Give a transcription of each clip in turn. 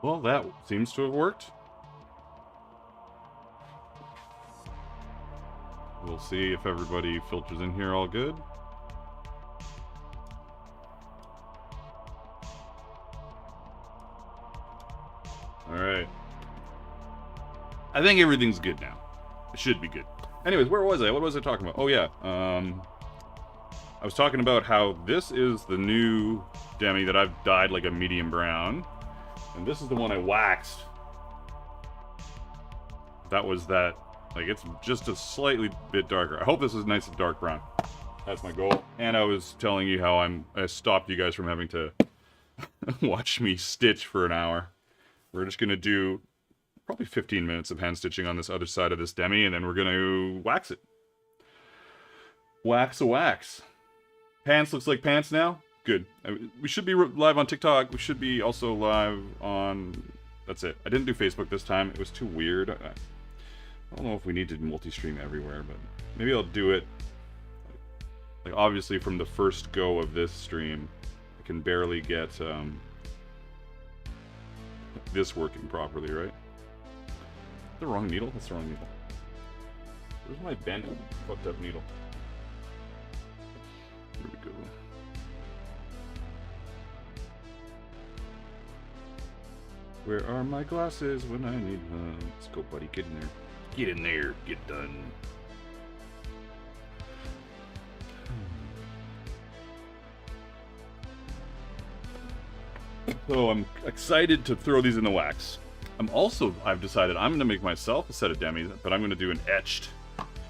Well, that seems to have worked. We'll see if everybody filters in here all good. Alright. I think everything's good now. It should be good. Anyways, where was I? What was I talking about? Oh, yeah. I was talking about how this is the new Demi that I've dyed like a medium brown. And this is the one I waxed. That was that. Like, it's just a slightly bit darker. I hope this is nice and dark brown. That's my goal. And I was telling you how I stopped you guys from having to watch me stitch for an hour. We're just going to do probably 15 minutes of hand stitching on this other side of this Demi, and then we're going to wax it. Wax a wax. Pants looks like pants now? Good. We should be live on TikTok. We should be also live on... That's it. I didn't do Facebook this time. It was too weird. I don't know if we need to multi-stream everywhere, but maybe I'll do it. Like, obviously from the first go of this stream, I can barely get this working properly, right? The wrong needle? That's the wrong needle. Where's my bent, fucked up needle? Here we go. Where are my glasses when I need them? Let's go, buddy. Get in there. Get in there. Get done. So I'm excited to throw these in the wax. I've decided I'm going to make myself a set of Demis, but I'm going to do an etched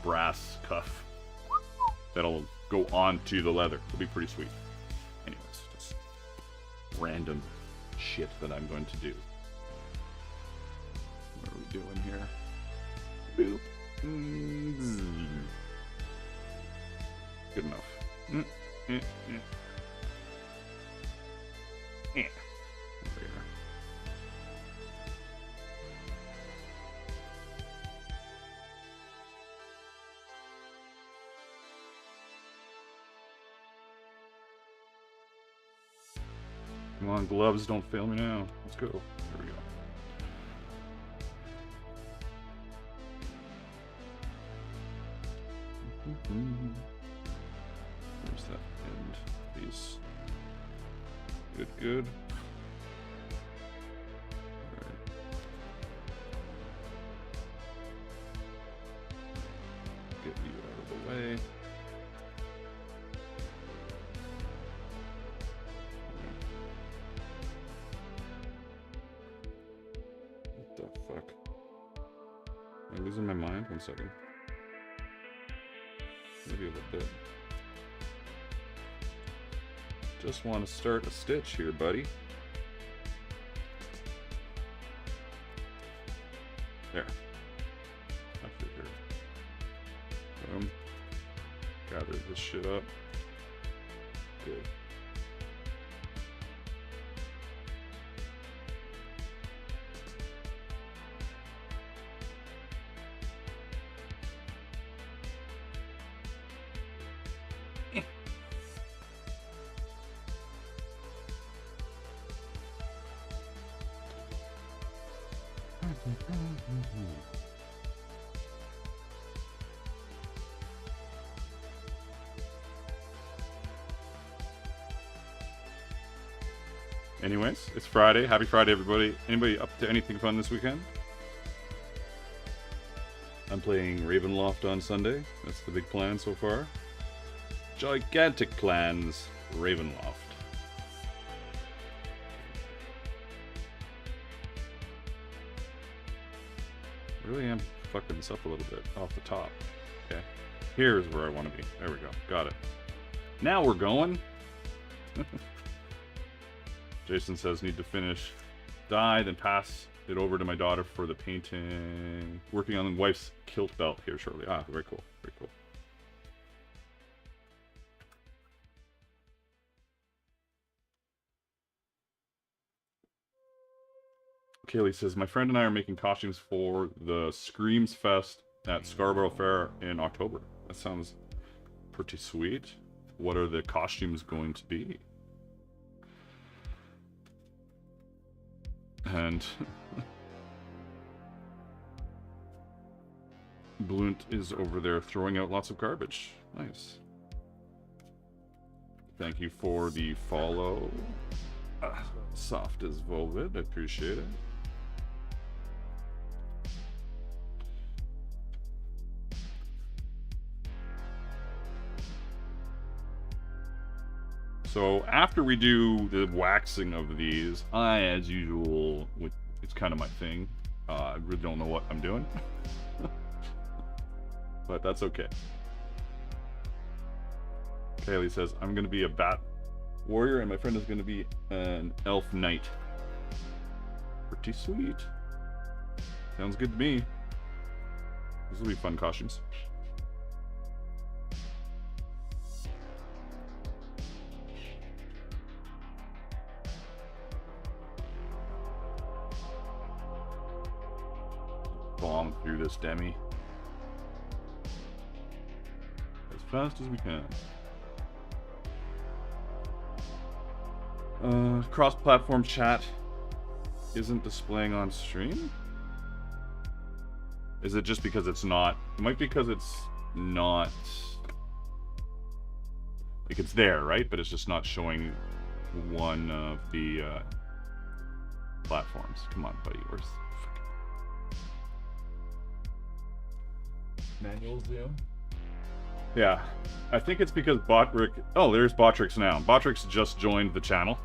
brass cuff that'll go onto the leather. It'll be pretty sweet. Anyways, just random shit that I'm going to do. What are we doing here? Boop. Good enough. There we are. Come on, gloves, don't fail me now. Let's go. There we go. Where's that end? These. Good, good. Alright. Get you out of the way. What the fuck? Am I losing my mind? 1 second. Maybe a little bit. Just want to start a stitch here, buddy. There. I figured. Boom. Gather this shit up. Good. Anyways, it's Friday. Happy Friday, everybody. Anybody up to anything fun this weekend? I'm playing Ravenloft on Sunday. That's the big plan so far. Gigantic plans, Ravenloft. Really am fucking this up a little bit off the top. Okay. Here's where I want to be. There we go. Got it. Now we're going. Jason says need to finish dye, then pass it over to my daughter for the painting. Working on the wife's kilt belt here shortly. Ah, very cool. Very cool. Kaylee says, my friend and I are making costumes for the Screams Fest at Scarborough Fair in October. That sounds pretty sweet. What are the costumes going to be? And Blunt is over there throwing out lots of garbage. Nice. Thank you for the follow. Soft as velvet. I appreciate it. So after we do the waxing of these, I, as usual, it's kind of my thing. I really don't know what I'm doing. But that's okay. Kaylee says, I'm going to be a bat warrior and my friend is going to be an elf knight. Pretty sweet. Sounds good to me. This will be fun costumes. Bomb through this Demi as fast as we can. Cross-platform chat isn't displaying on stream? Is it just because it's not? It might be because it's not. Like it's there, right? But it's just not showing one of the platforms. Come on, buddy. Where's manual zoom? Yeah, I think it's because Botrick... Oh, there's Botrix now. Botrix just joined the channel.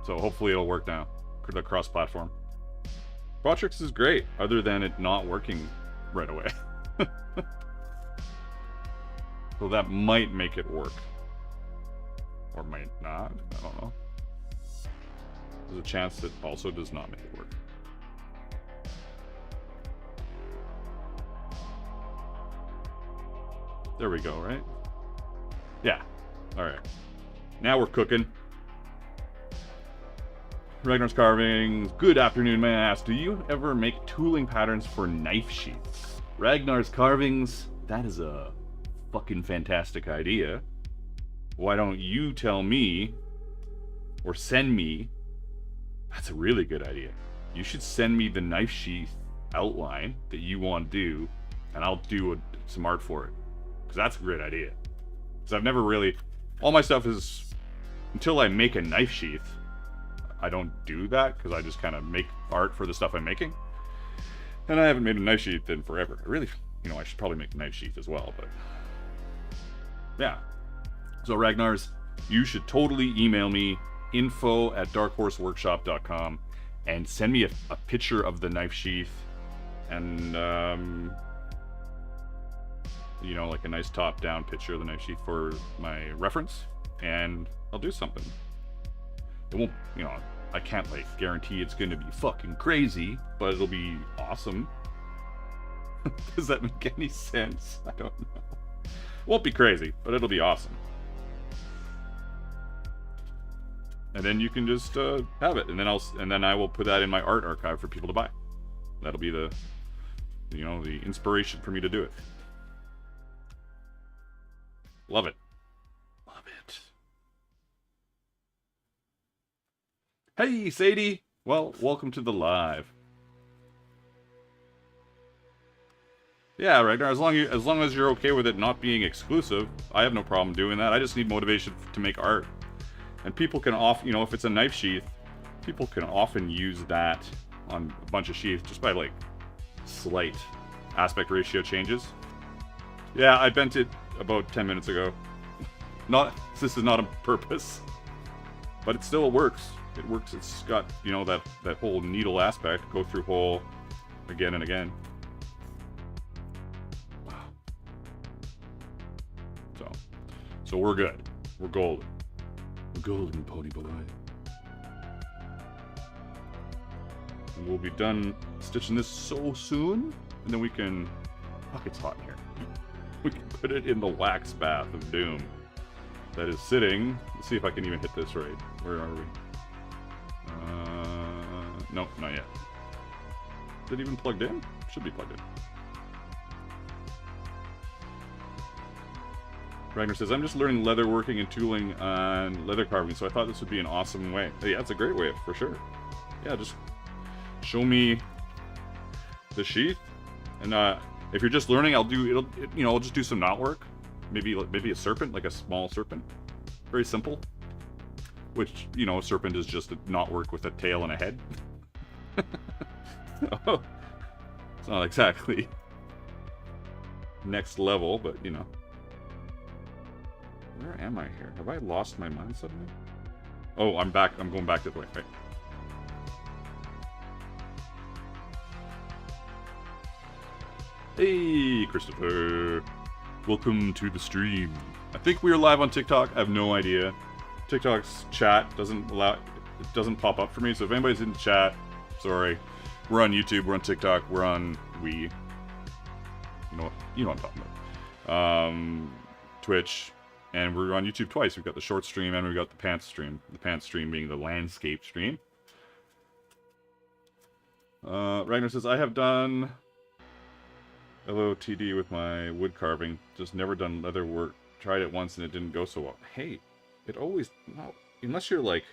So hopefully it'll work now. The cross-platform. Botrix is great, other than it not working right away. So that might make it work. Or might not. I don't know. There's a chance that also does not make it work. There we go, right? Yeah. Alright. Now we're cooking. Ragnar's Carvings. Good afternoon, may I ask, do you ever make tooling patterns for knife sheaths? Ragnar's Carvings, that is a fucking fantastic idea. Why don't you tell me, or send me, that's a really good idea. You should send me the knife sheath outline that you want to do, and I'll do some art for it. Because that's a great idea. Because I've never really... All my stuff is... Until I make a knife sheath, I don't do that, because I just kind of make art for the stuff I'm making. And I haven't made a knife sheath in forever. I really... You know, I should probably make a knife sheath as well, but... Yeah. So Ragnar's, you should totally email me, info@darkhorseworkshop.com, and send me a picture of the knife sheath, and... you know, like a nice top-down picture of the knife sheath for my reference, and I'll do something. It won't, you know, I can't, like, guarantee it's gonna be fucking crazy, but it'll be awesome. Does that make any sense? I don't know. It won't be crazy, but it'll be awesome. And then you can just have it, and then I will put that in my art archive for people to buy. That'll be the, you know, the inspiration for me to do it. Love it. Love it. Hey, Sadie. Well, welcome to the live. Yeah, Ragnar, as long as you're okay with it not being exclusive, I have no problem doing that. I just need motivation to make art. And people can often, you know, if it's a knife sheath, people can often use that on a bunch of sheaths just by, like, slight aspect ratio changes. Yeah, I bent it about 10 minutes ago. This is not on purpose, but it still works. It works. It's got, you know, that whole needle aspect, go through hole again and again. Wow. So we're good. We're golden. We're golden, pony boy. And we'll be done stitching this so soon, and then we can... Fuck, it's hot in here. We can put it in the wax bath of doom that is sitting. Let's see if I can even hit this right. Where are we? No, not yet. Is it even plugged in? Should be plugged in. Ragnar says, I'm just learning leather working and tooling on leather carving, so I thought this would be an awesome way. Yeah, it's a great way, for sure. Yeah, just show me the sheath, and if you're just learning, I'll just do some knot work. Maybe a serpent, like a small serpent. Very simple. Which, you know, a serpent is just a knot work with a tail and a head. So, it's not exactly next level, but, you know. Where am I here? Have I lost my mind suddenly? Oh, I'm back. I'm going back that way. Right. Hey, Christopher. Welcome to the stream. I think we are live on TikTok. I have no idea. TikTok's chat doesn't pop up for me, so if anybody's in the chat, sorry. We're on YouTube, we're on TikTok, we're on You know what I'm talking about. Twitch, and we're on YouTube twice. We've got the short stream and we've got the pants stream. The pants stream being the landscape stream. Ragnar says, I have done LOTD with my wood carving, just never done leather work. Tried it once and it didn't go so well. Hey, it always, no, unless you're like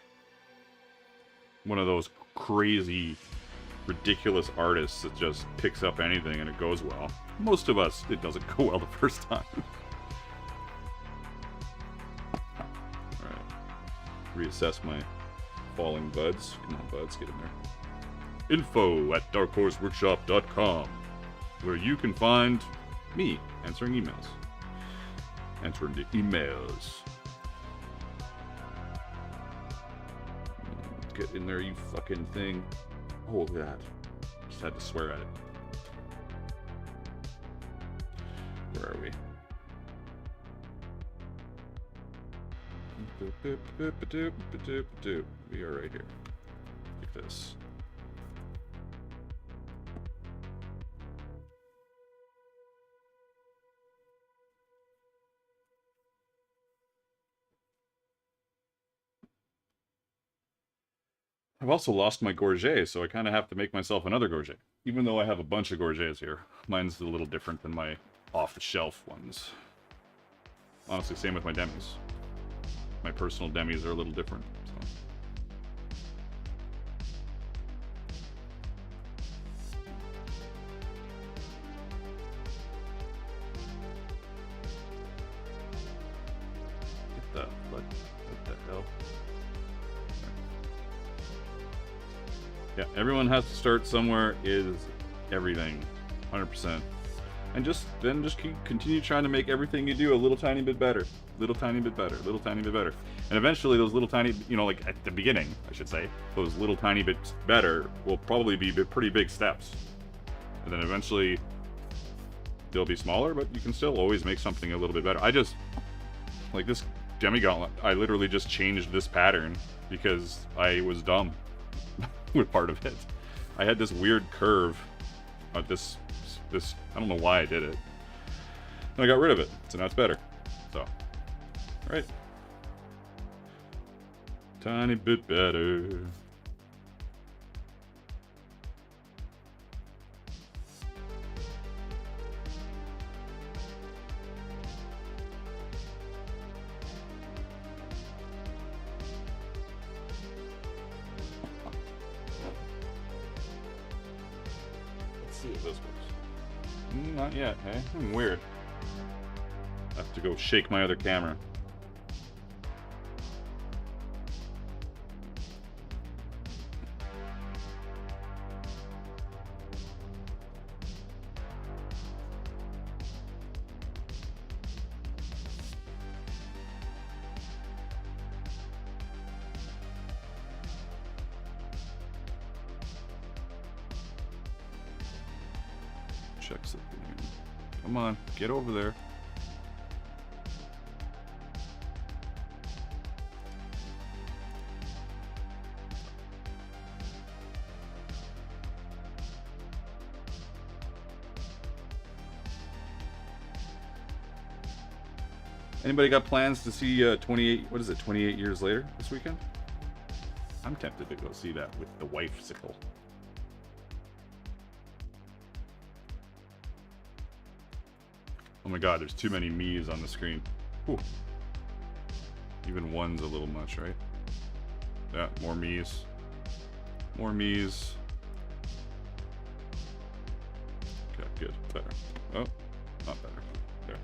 one of those crazy, ridiculous artists that just picks up anything and it goes well. Most of us, it doesn't go well the first time. Alright. Reassess my falling buds. Come on, buds, get in there. info@darkhorseworkshop.com, where you can find me answering emails. Answering the emails. Get in there, you fucking thing. Oh, look at that. Just had to swear at it. Where are we? We are right here. Like this. I've also lost my gorget, so I kind of have to make myself another gorget. Even though I have a bunch of gorgets here. Mine's a little different than my off-the-shelf ones. Honestly, same with my Demis. My personal Demis are a little different. So. What the hell? Yeah, everyone has to start somewhere is everything, 100%. And then continue trying to make everything you do a little tiny bit better, little tiny bit better, little tiny bit better. And eventually those little tiny, you know, like at the beginning, I should say, those little tiny bits better will probably be pretty big steps. And then eventually they'll be smaller, but you can still always make something a little bit better. Like this Demigauntlet, I literally just changed this pattern because I was dumb with part of it. I had this weird curve of this, I don't know why I did it. And I got rid of it, so now it's better. So, alright. Tiny bit better. See if this works. Not yet, hey? Weird. I have to go shake my other camera. Check something here. Come on, get over there. Anybody got plans to see 28 years later this weekend? I'm tempted to go see that with the wife sickle. Oh my god, there's too many me's on the screen. Whew. Even one's a little much, right? Yeah, more me's. More me's. good. Better. Oh, not better. There.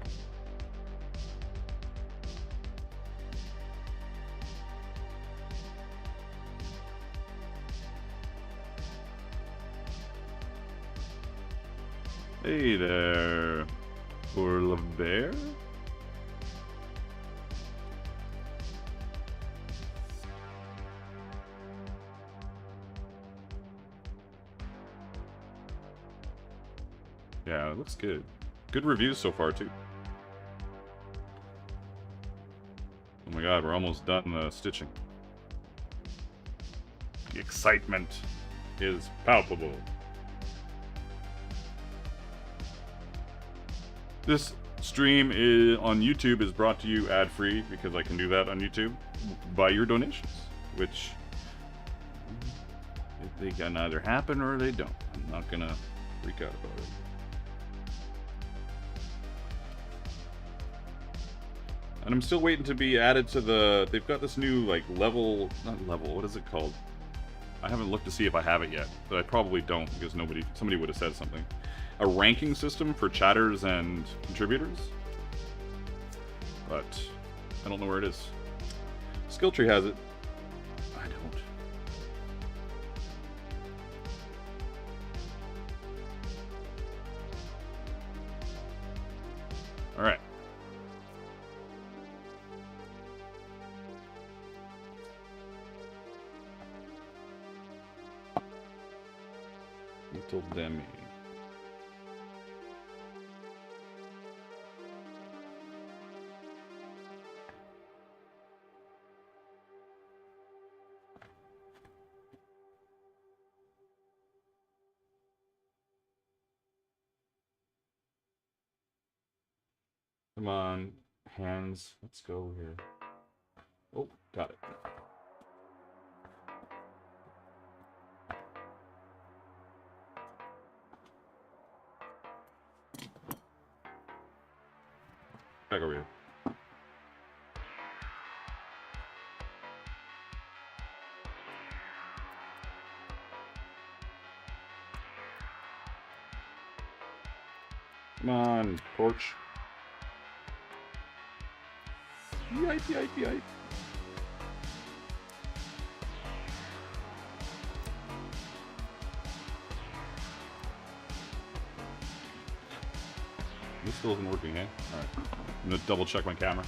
Hey there, poor LeBear. Yeah, it looks good. Good reviews so far, too. Oh my god, we're almost done stitching. The excitement is palpable. This stream on YouTube is brought to you ad-free, because I can do that on YouTube, by your donations, which they can either happen or they don't. I'm not gonna freak out about it. And I'm still waiting to be added to the... They've got this new, like, level... Not level, what is it called? I haven't looked to see if I have it yet, but I probably don't, because somebody would have said something. A ranking system for chatters and contributors. But I don't know where it is. Skilltree has it. I don't. Alright. Little Demis. Come on, hands. Let's go here. Oh, got it. Back over here. Come on, torch. Yipe, yipe, yipe. This still isn't working, eh? Alright. I'm gonna double check my camera.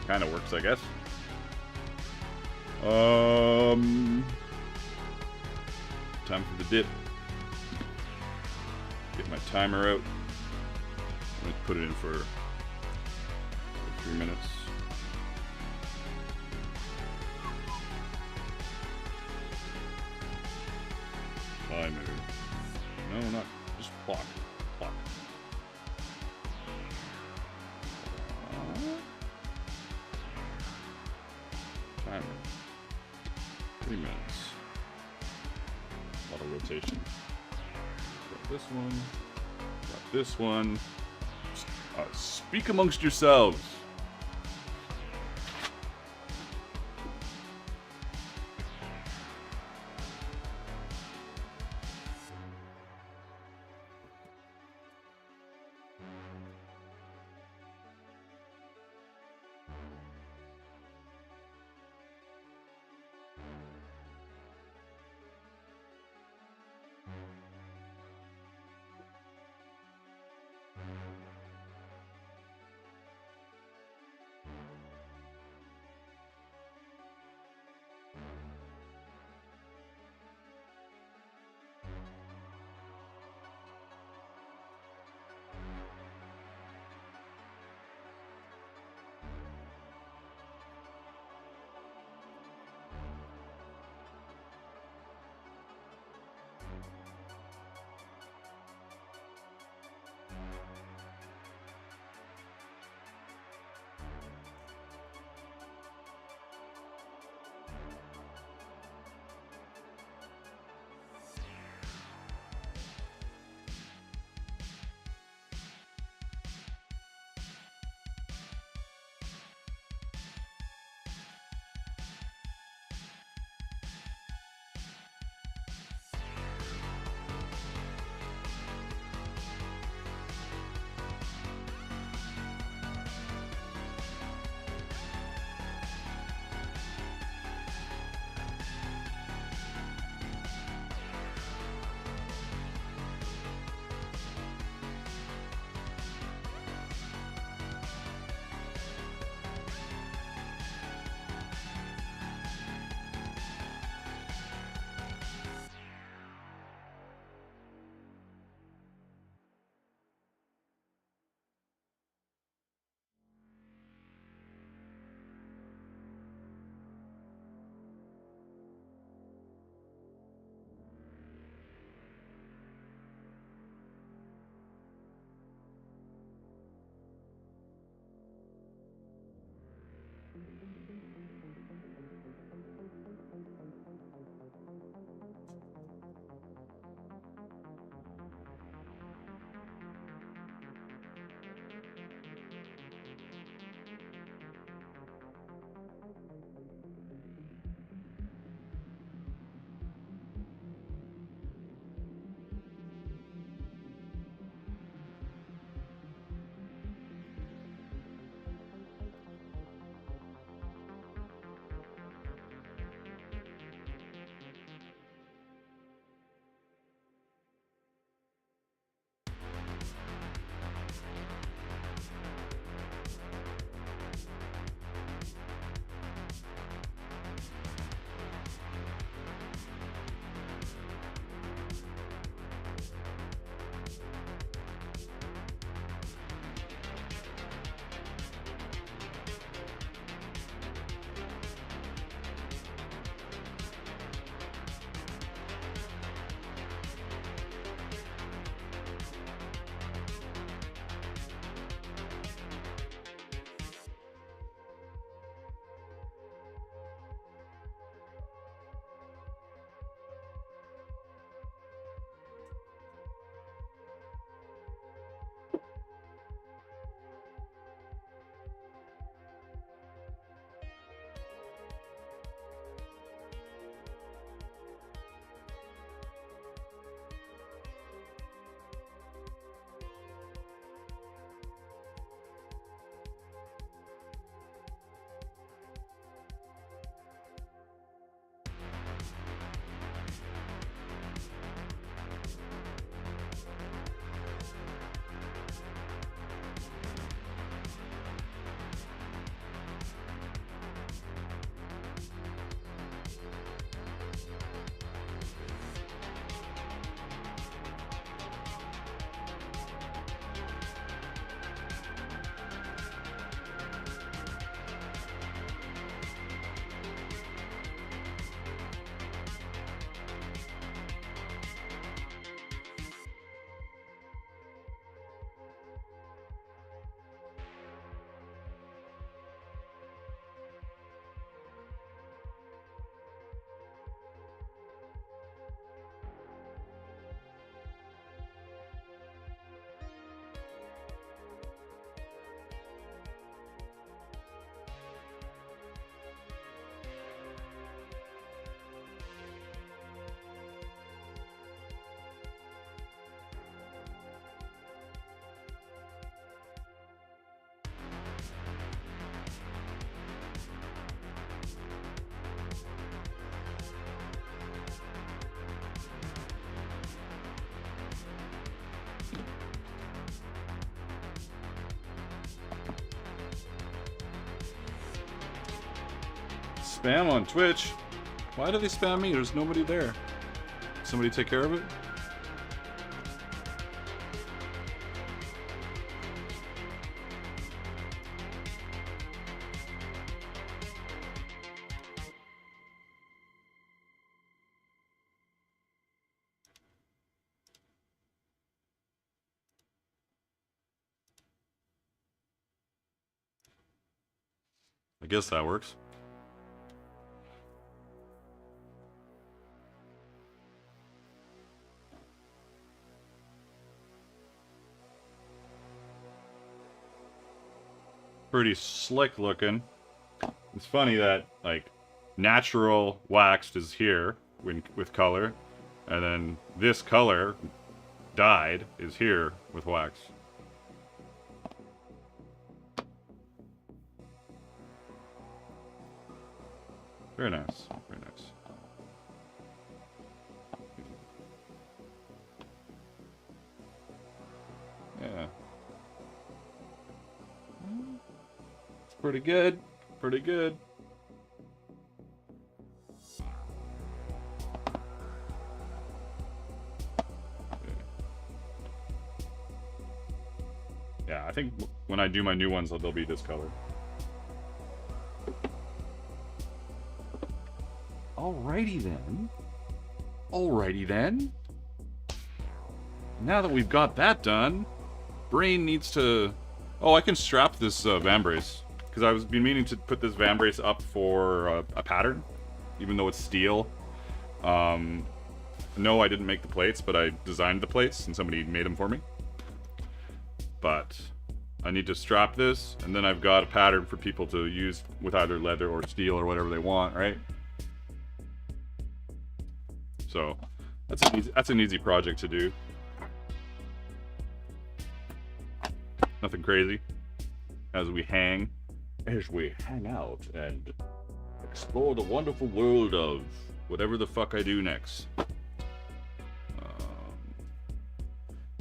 Kind of works, I guess. Time for the dip. Get my timer out. I'm gonna put it in for 3 minutes. Timer. No, not just clock. Clock. Timer. 3 minutes. A lot of rotation. Got this one. Got this one. Speak amongst yourselves. Spam on Twitch? Why do they spam me? There's nobody there. Somebody take care of it? I guess that works. Pretty slick looking. It's funny that, like, natural waxed is here with color, and then this color, dyed, is here with wax. Very nice, very nice. Yeah. It's pretty good, pretty good. Yeah, I think when I do my new ones, they'll be this color. Alrighty then. Alrighty then. Now that we've got that done, Brain needs to... Oh, I can strap this van brace. Because I was been meaning to put this van brace up for a pattern, even though it's steel. No, I didn't make the plates, but I designed the plates, and somebody made them for me. But I need to strap this, and then I've got a pattern for people to use with either leather or steel or whatever they want, right? So that's an easy project to do. Nothing crazy. As we hang out and explore the wonderful world of whatever the fuck I do next.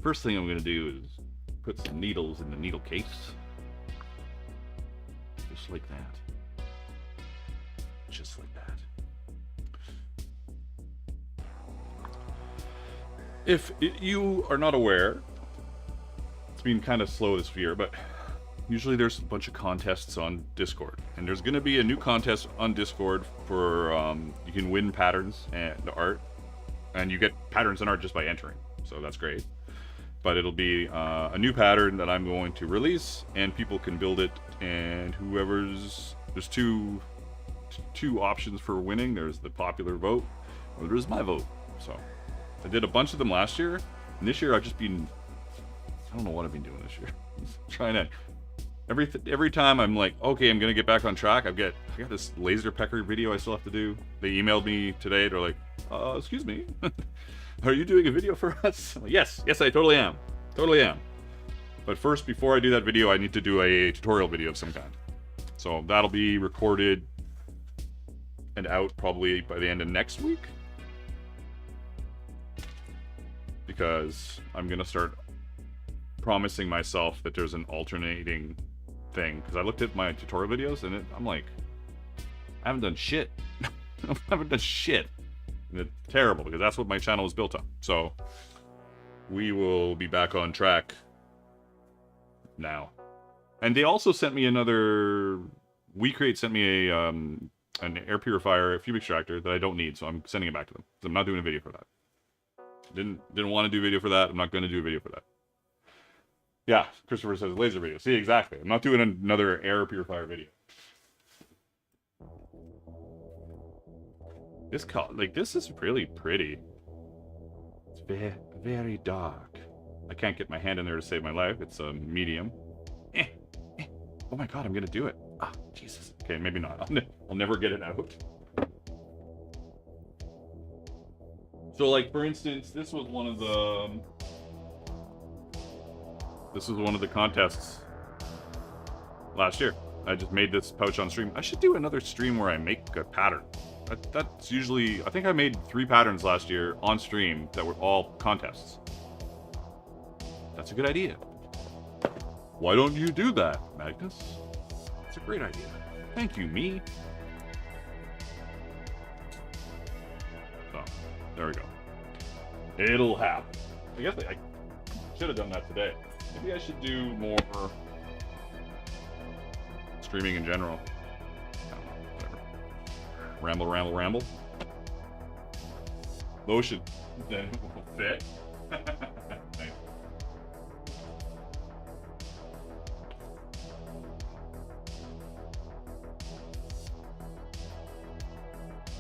First thing I'm gonna do is put some needles in the needle case. Just like that. Just like that. If you are not aware, it's been kind of slow this year, but usually there's a bunch of contests on Discord. And there's going to be a new contest on Discord for, you can win patterns and art. And you get patterns and art just by entering. So that's great. But it'll be a new pattern that I'm going to release, and people can build it. And whoever's... There's two options for winning. There's the popular vote, or there's my vote. So... I did a bunch of them last year, and this year I've just been... I don't know what I've been doing this year. Trying to... Every time I'm like, okay, I'm gonna get back on track, I got this laser pecker video I still have to do. They emailed me today, they're like, excuse me, are you doing a video for us? I'm like, yes, I totally am. Totally am. But first, before I do that video, I need to do a tutorial video of some kind. So that'll be recorded and out probably by the end of next week. Because I'm gonna start promising myself that there's an alternating thing. Because I looked at my tutorial videos and I'm like, I haven't done shit. I haven't done shit. And it's terrible because that's what my channel was built on. So we will be back on track now. And they also sent me another... WeCreate sent me a an air purifier, a fume extractor that I don't need, so I'm sending it back to them. So I'm not doing a video for that. Didn't want to do a video for that. I'm not going to do a video for that. Yeah, Christopher says laser video. See, exactly. I'm not doing another air purifier video. This is really pretty. It's very, very dark. I can't get my hand in there to save my life. It's a medium. Oh my god, I'm gonna do it. Ah, Jesus. Okay, maybe not. I'll never get it out. So, like, for instance, this was one of the contests last year. I just made this pouch on stream. I should do another stream where I make a pattern. That's usually... I think I made 3 patterns last year on stream that were all contests. That's a good idea. Why don't you do that, Magnus? It's a great idea. Thank you, me. So, there we go. It'll happen. I guess I should have done that today. Maybe I should do more streaming in general. I don't know, whatever. Ramble, ramble, ramble. Lotion. Then will fit. Nice.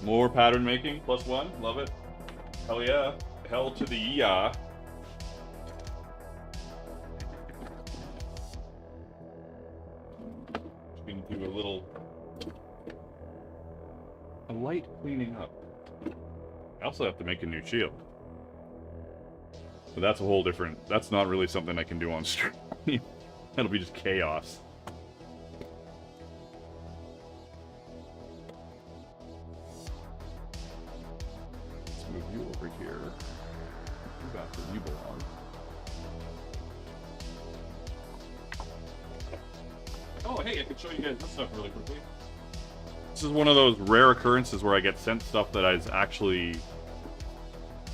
More pattern making, +1, love it. Hell yeah. Hell to the yeah. Just gonna do a light cleaning up. I also have to make a new shield. But that's a whole different, that's not really something I can do on stream. That'll be just chaos. Let's move you over here. That's where you belong. Oh, hey, I can show you guys this stuff really quickly. This is one of those rare occurrences where I get sent stuff that is actually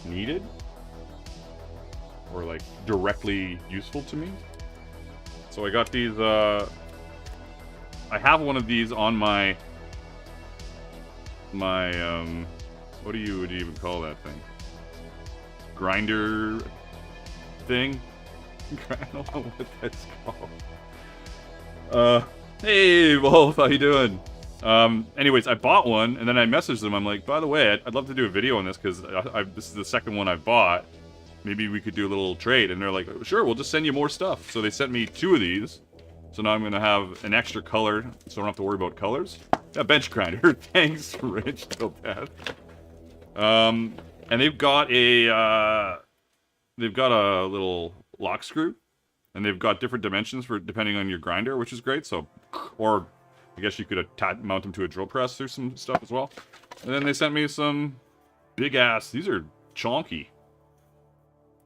needed. Or, like, directly useful to me. So I got these, I have one of these on my, what do you even call that thing? Grinder thing? I don't know what that's called. Hey, Wolf, how you doing? Anyways, I bought one, and then I messaged them. I'm like, by the way, I'd love to do a video on this, because this is the second one I've bought. Maybe we could do a little trade. And they're like, sure, we'll just send you more stuff. So they sent me 2 of these. So now I'm going to have an extra color, so I don't have to worry about colors. Yeah, bench grinder. Thanks, Rich, till death. And they've got a little lock screw. And they've got different dimensions for depending on your grinder, which is great. So, or I guess you could mount them to a drill press or some stuff as well. And then they sent me some big ass, these are chonky.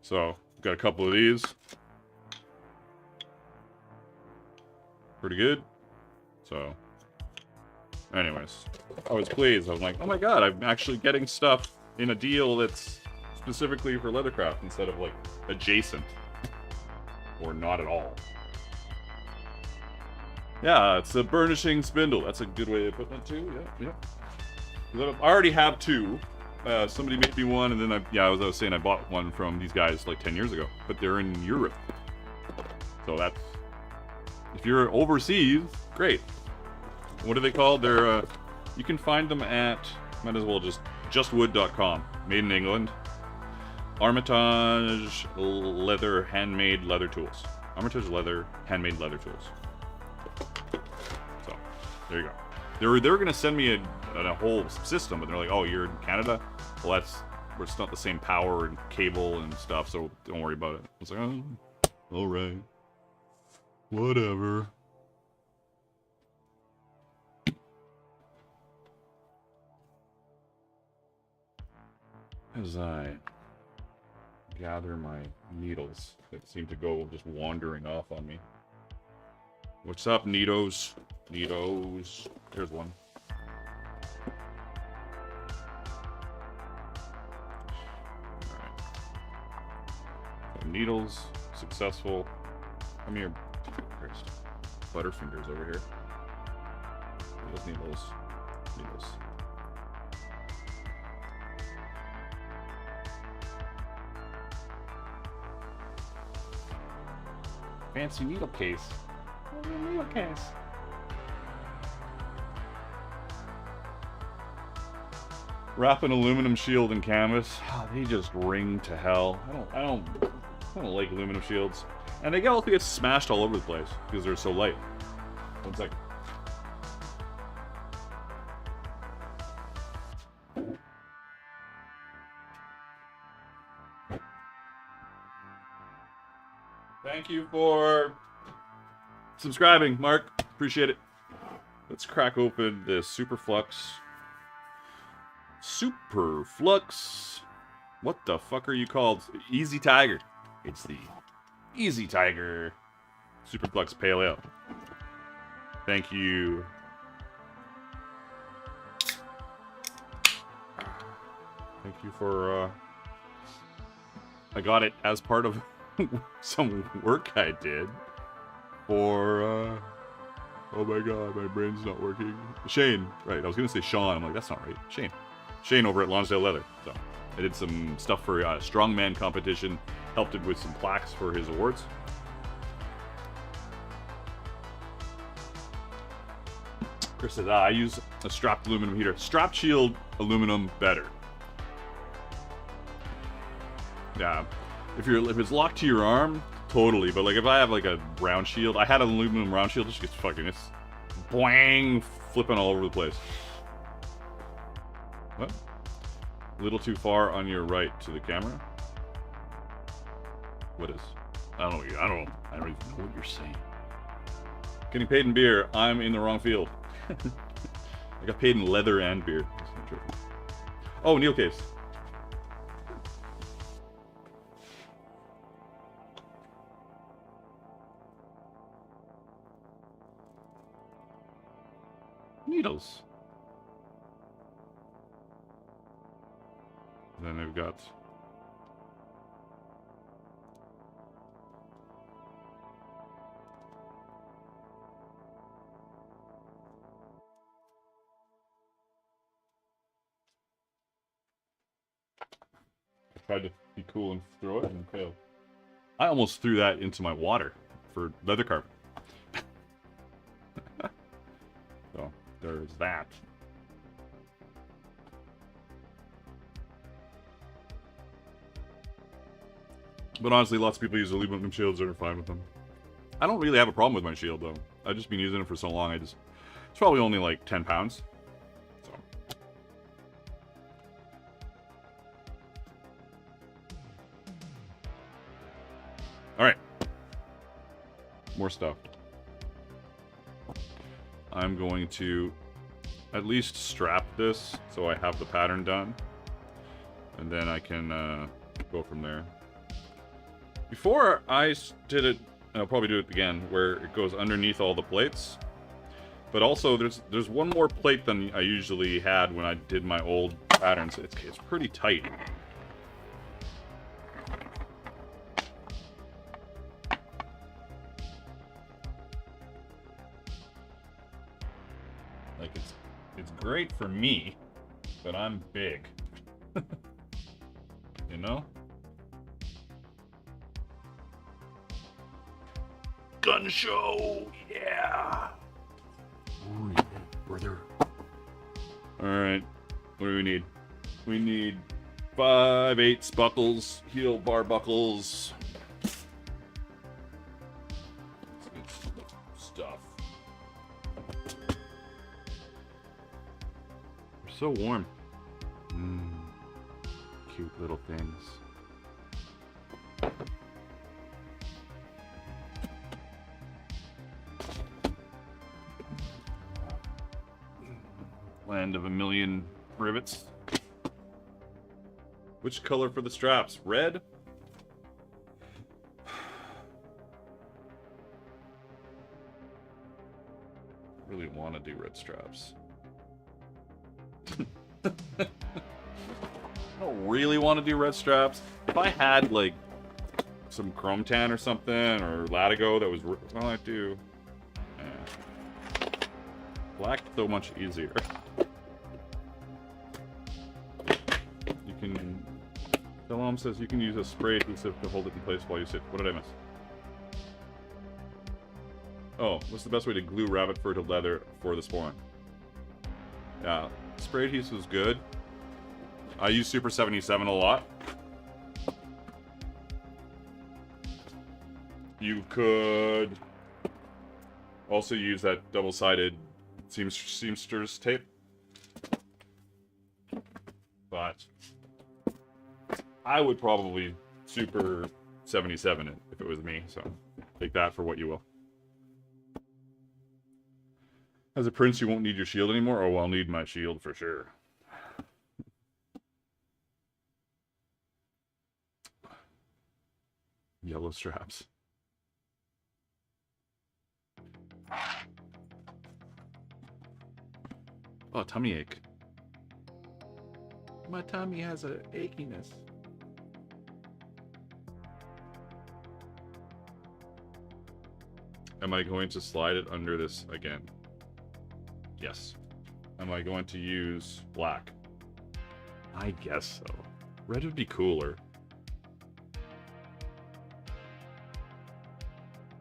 So, got a couple of these. Pretty good. So, anyways. I was pleased. I was like, oh my god, I'm actually getting stuff in a deal that's specifically for Leathercraft instead of, like, adjacent. Or not at all. Yeah, it's a burnishing spindle. That's a good way of putting it too. Yeah, yeah. I already have 2. Somebody made me one, and then as I was saying, I bought one from these guys like 10 years ago, but they're in Europe. So that's, if you're overseas, great. What are they called? They're, you can find them at, might as well justwood.com, made in England. Armitage leather, handmade leather tools. Armitage leather, handmade leather tools. So, there you go. They were going to send me a whole system, but they're like, oh, you're in Canada? Well, it's not the same power and cable and stuff, so don't worry about it. I was like, oh, alright. Whatever. As I gather my needles that seem to go just wandering off on me. What's up, needles? Needles. Here's one. Alright. So needles, successful. Come here. Christ. Butterfingers over here. Needles, needles. Needles. Fancy needle case. Needle case. Wrap an aluminum shield in canvas. Oh, they just ring to hell. I don't like aluminum shields, and they also get smashed all over the place because they're so light. 1 second. Thank you for subscribing, Mark. Appreciate it. Let's crack open this Superflux. Superflux. What the fuck are you called? Easy Tiger. It's the Easy Tiger Superflux Pale Ale. Thank you. Thank you for, I got it as part of some work I did for, oh my god, my brain's not working. Shane, right, I was gonna say Sean, I'm like, that's not right. Shane. Shane over at Lonsdale Leather. So, I did some stuff for a strongman competition, helped him with some plaques for his awards. Chris says, I use a strapped aluminum heater. Strapped shield aluminum better. Yeah, if it's locked to your arm, totally. But like if I have like a round shield, I had an aluminum round shield, it just gets fucking, it's boing, flipping all over the place. What? A little too far on your right to the camera. What is? I don't even know what you're saying. Getting paid in beer. I'm in the wrong field. I got paid in leather and beer. Oh, Neil case. Needles. Then they've got I tried to be cool and throw it and failed. I almost threw that into my water for Leathercraft. So there's that. But honestly, lots of people use aluminum shields and are fine with them. I don't really have a problem with my shield, though. I've just been using it for so long, it's probably only like 10 pounds. So. Alright. More stuff. I'm going to at least strap this so I have the pattern done. And then I can go from there. Before I did it, and I'll probably do it again, where it goes underneath all the plates. But also, there's one more plate than I usually had when I did my old patterns. It's pretty tight. Like it's great for me, but I'm big. You know? Gun show, yeah. Ooh, yeah, brother. All right, what do we need? We need 5/8 buckles, heel bar buckles. Stuff. They're so warm. Cute little things. Land of a million rivets. Which color for the straps? Red? Really want to do red straps. I don't really want to do red straps. If I had like some chrome tan or something, or Latigo that was, well, I do. Yeah. Black so much easier. The mom says you can use a spray adhesive to hold it in place while you sit. What did I miss? Oh, what's the best way to glue rabbit fur to leather for the spawn? Yeah, spray adhesive is good. I use Super 77 a lot. You could also use that double-sided seamstress tape. But I would probably Super 77 it if it was me, so take that for what you will. As a prince, you won't need your shield anymore? Oh, I'll need my shield for sure. Yellow straps. Oh, tummy ache. My tummy has a achiness. Am I going to slide it under this again? Yes. Am I going to use black? I guess so. Red would be cooler.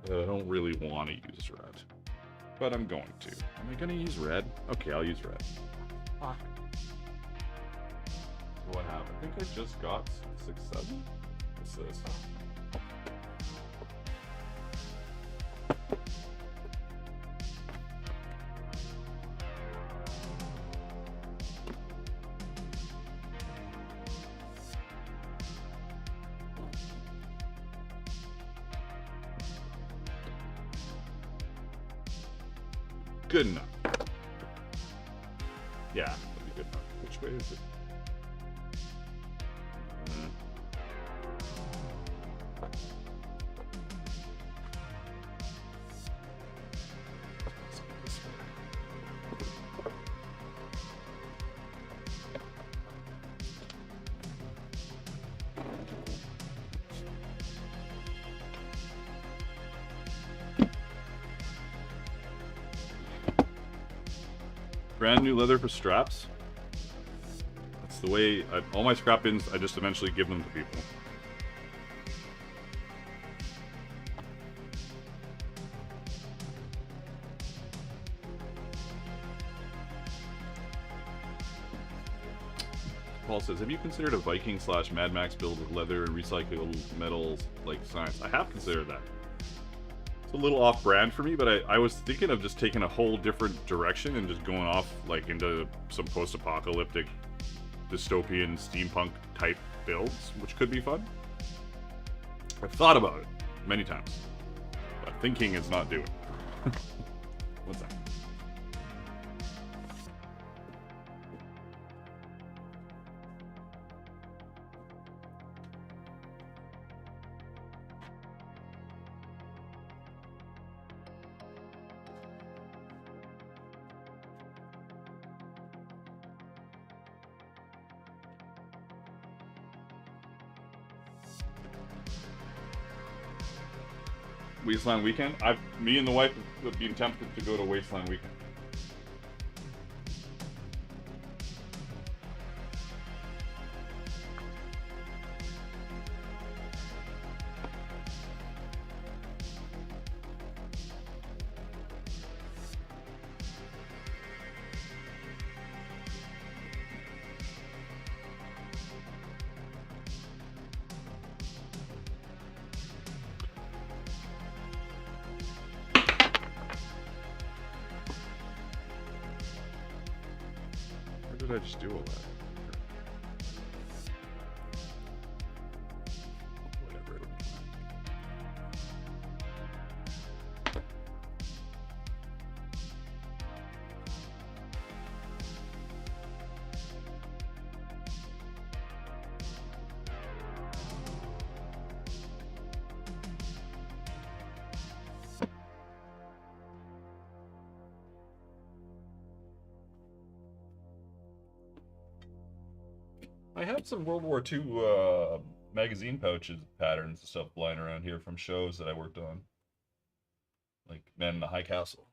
I don't really want to use red. But I'm going to. Am I going to use red? Okay, I'll use red. Fuck. So what happened? I think I just got 6-7? What's this? Good enough. Yeah, that'd be good enough. Which way is it? Brand new leather for straps. That's the way all my scrap bins, I just eventually give them to people. Paul says, have you considered a Viking / Mad Max build with leather and recyclable metals like science? I have considered that. A little off-brand for me, but I was thinking of just taking a whole different direction and just going off like into some post-apocalyptic dystopian steampunk type builds, which could be fun. I've thought about it many times, but thinking is not doing. What's that? Wasteland Weekend? Me and the wife have been tempted to go to Wasteland Weekend. What did I just do all that? Whatever. I have some World War II magazine pouches, patterns and stuff lying around here from shows that I worked on. Like Man in the High Castle.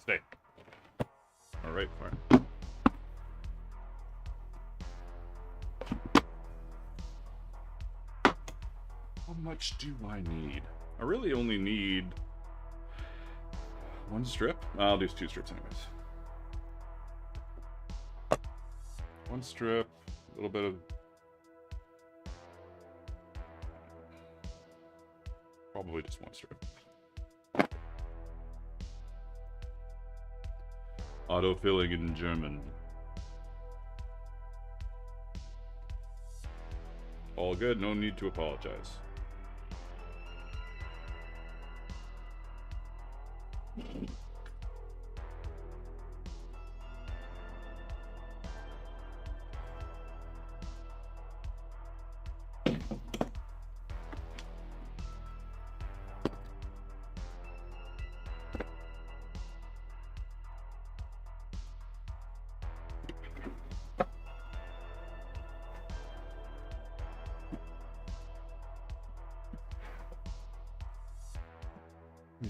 Stay. All right, fine. How much do I need? I really only need one strip. I'll do 2 strips anyways. One strip, a little bit of... Probably just one strip. Autofilling in German. All good, no need to apologize.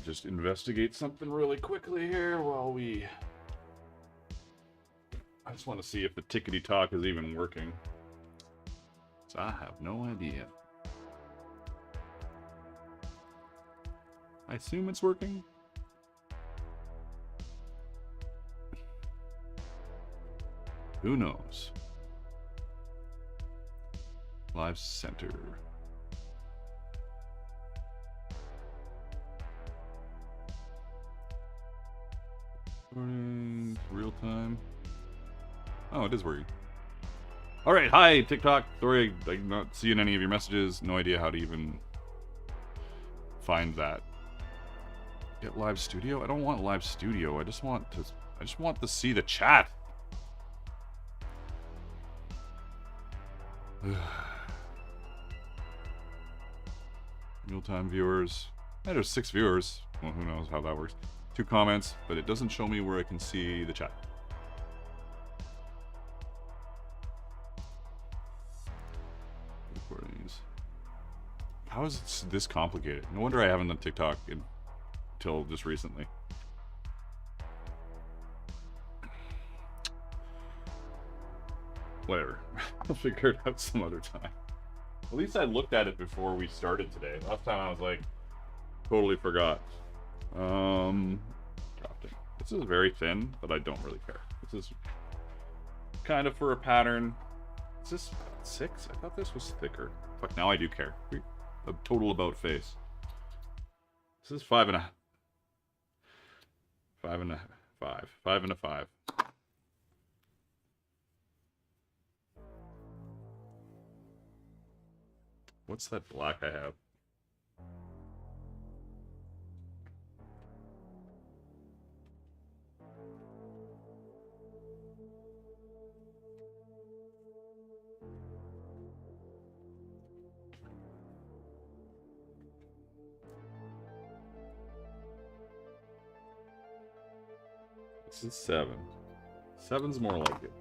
Just investigate something really quickly here while we... I just want to see if the tickety talk is even working. So I have no idea. I assume it's working. Who knows? Live center. Real time. Oh, it is working. All right, hi TikTok. Sorry, I'm not seeing any of your messages. No idea how to even find that. Get live studio? I don't want live studio. I just want to see the chat. Real-time viewers. Yeah, there's 6 viewers. Well, who knows how that works. 2 comments, but it doesn't show me where I can see the chat. Recordings. How is it this complicated? No wonder I haven't done TikTok until just recently. Whatever. I'll figure it out some other time. At least I looked at it before we started today. Last time I was like, totally forgot. Drafting. This is very thin, but I don't really care. This is kind of for a pattern. Is this 6? I thought this was thicker. Fuck, now I do care. A total about face. This is 5 and a 5 and a 5. 5 and a 5. What's that black I have? This is 7. 7's more like it.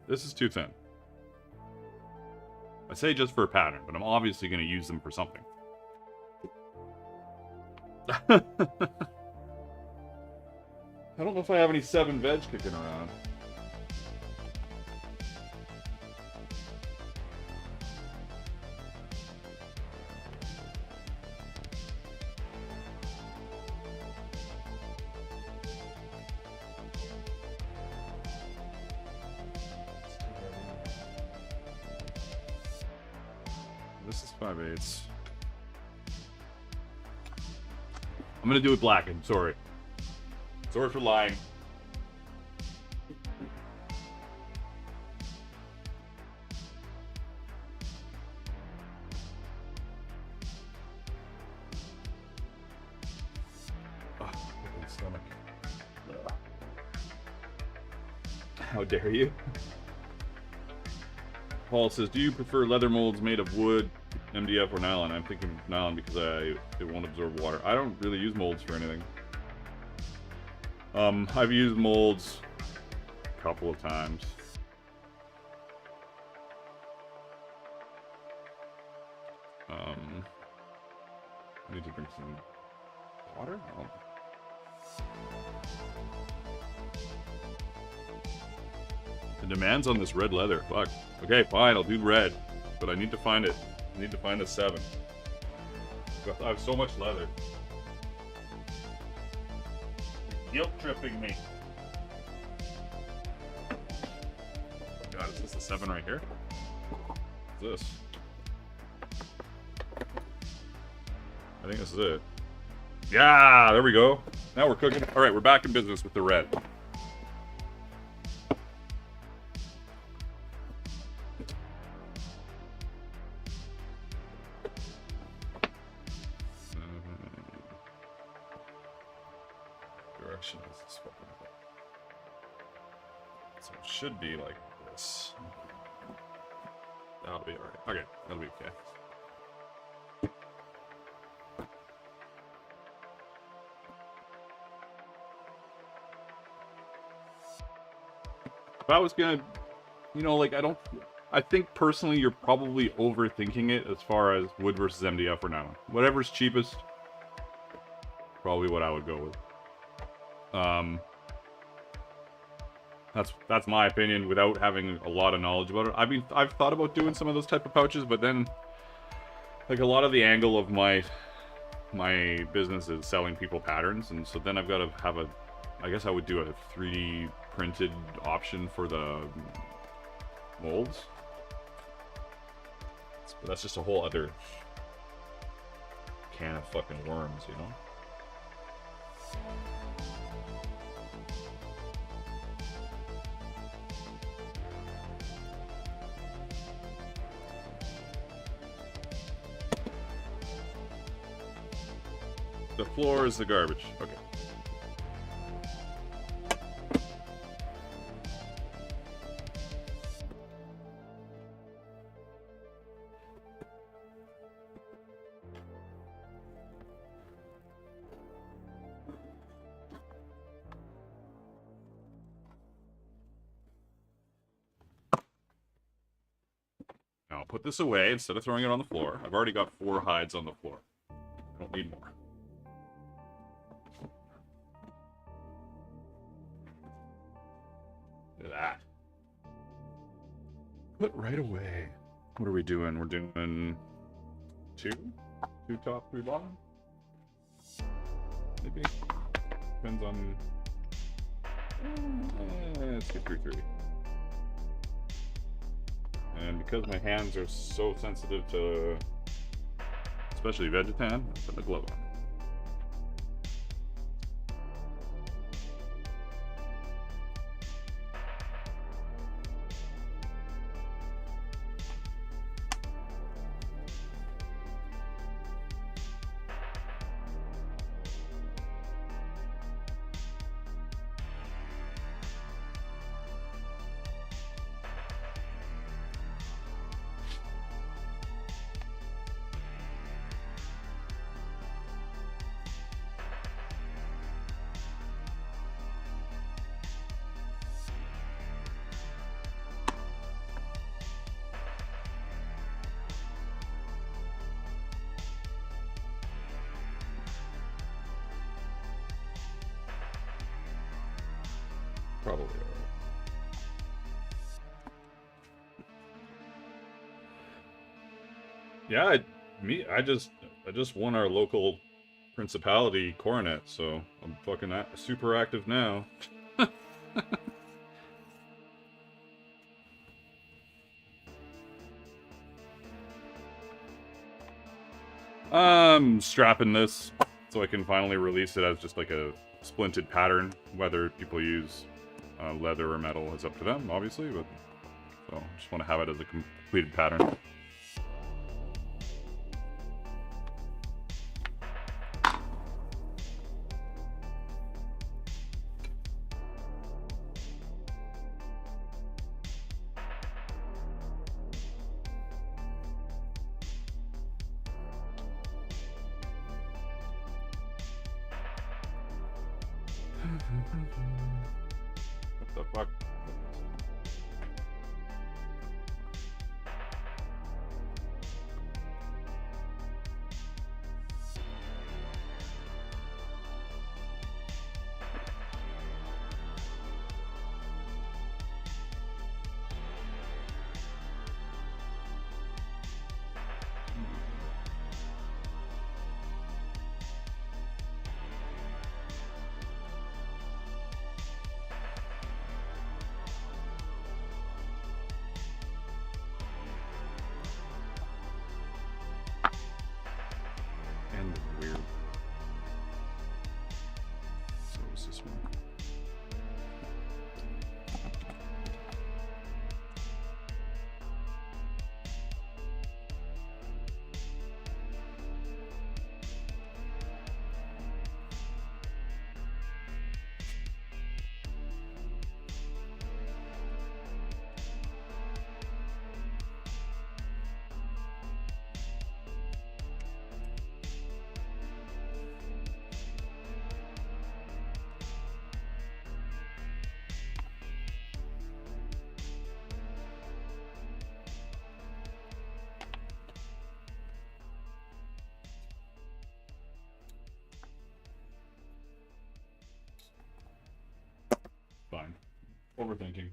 This is too thin. I say just for a pattern, but I'm obviously going to use them for something. I don't know if I have any 7 veg kicking around. This is 5/8. I'm gonna do it black. I'm sorry. Sorry for lying. Oh, stomach. How dare you? Paul says, do you prefer leather molds made of wood, MDF, or nylon? I'm thinking nylon because it won't absorb water. I don't really use molds for anything. I've used molds a couple of times. I need to drink some water? Oh. The demands on this red leather. Fuck. Okay, fine, I'll do red. But I need to find it. I need to find the 7. I have so much leather. You're guilt tripping me. God, is this the 7 right here? What's this? I think this is it. Yeah, there we go. Now we're cooking. All right, we're back in business with the red. direction is this fucking thing? So it should be like this. That'll be alright. Okay, that'll be okay. If I was gonna, you know, like, I think personally you're probably overthinking it as far as wood versus MDF or nylon. Whatever's cheapest, probably what I would go with. That's my opinion without having a lot of knowledge about it. I mean, I've thought about doing some of those type of pouches, but then, like, a lot of the angle of my business is selling people patterns, and so then I've got to have I guess I would do a 3D printed option for the molds. But that's just a whole other can of fucking worms, you know? The floor is the garbage. Okay. Now I'll put this away instead of throwing it on the floor. I've already got 4 hides on the floor. I don't need more. Look at that. Put right away. What are we doing? We're doing 2? 2 top, 3 bottom? Maybe. Depends on... let's get through 3. And because my hands are so sensitive to, especially Vegetan, I'll put the glove on. Probably alright. Yeah, I just won our local principality coronet, so I'm fucking super active now. I'm strapping this so I can finally release it as just like a splinted pattern. Whether people use leather or metal is up to them, obviously, but so just want to have it as a completed pattern. What the fuck? Weird. So is this one? Overthinking.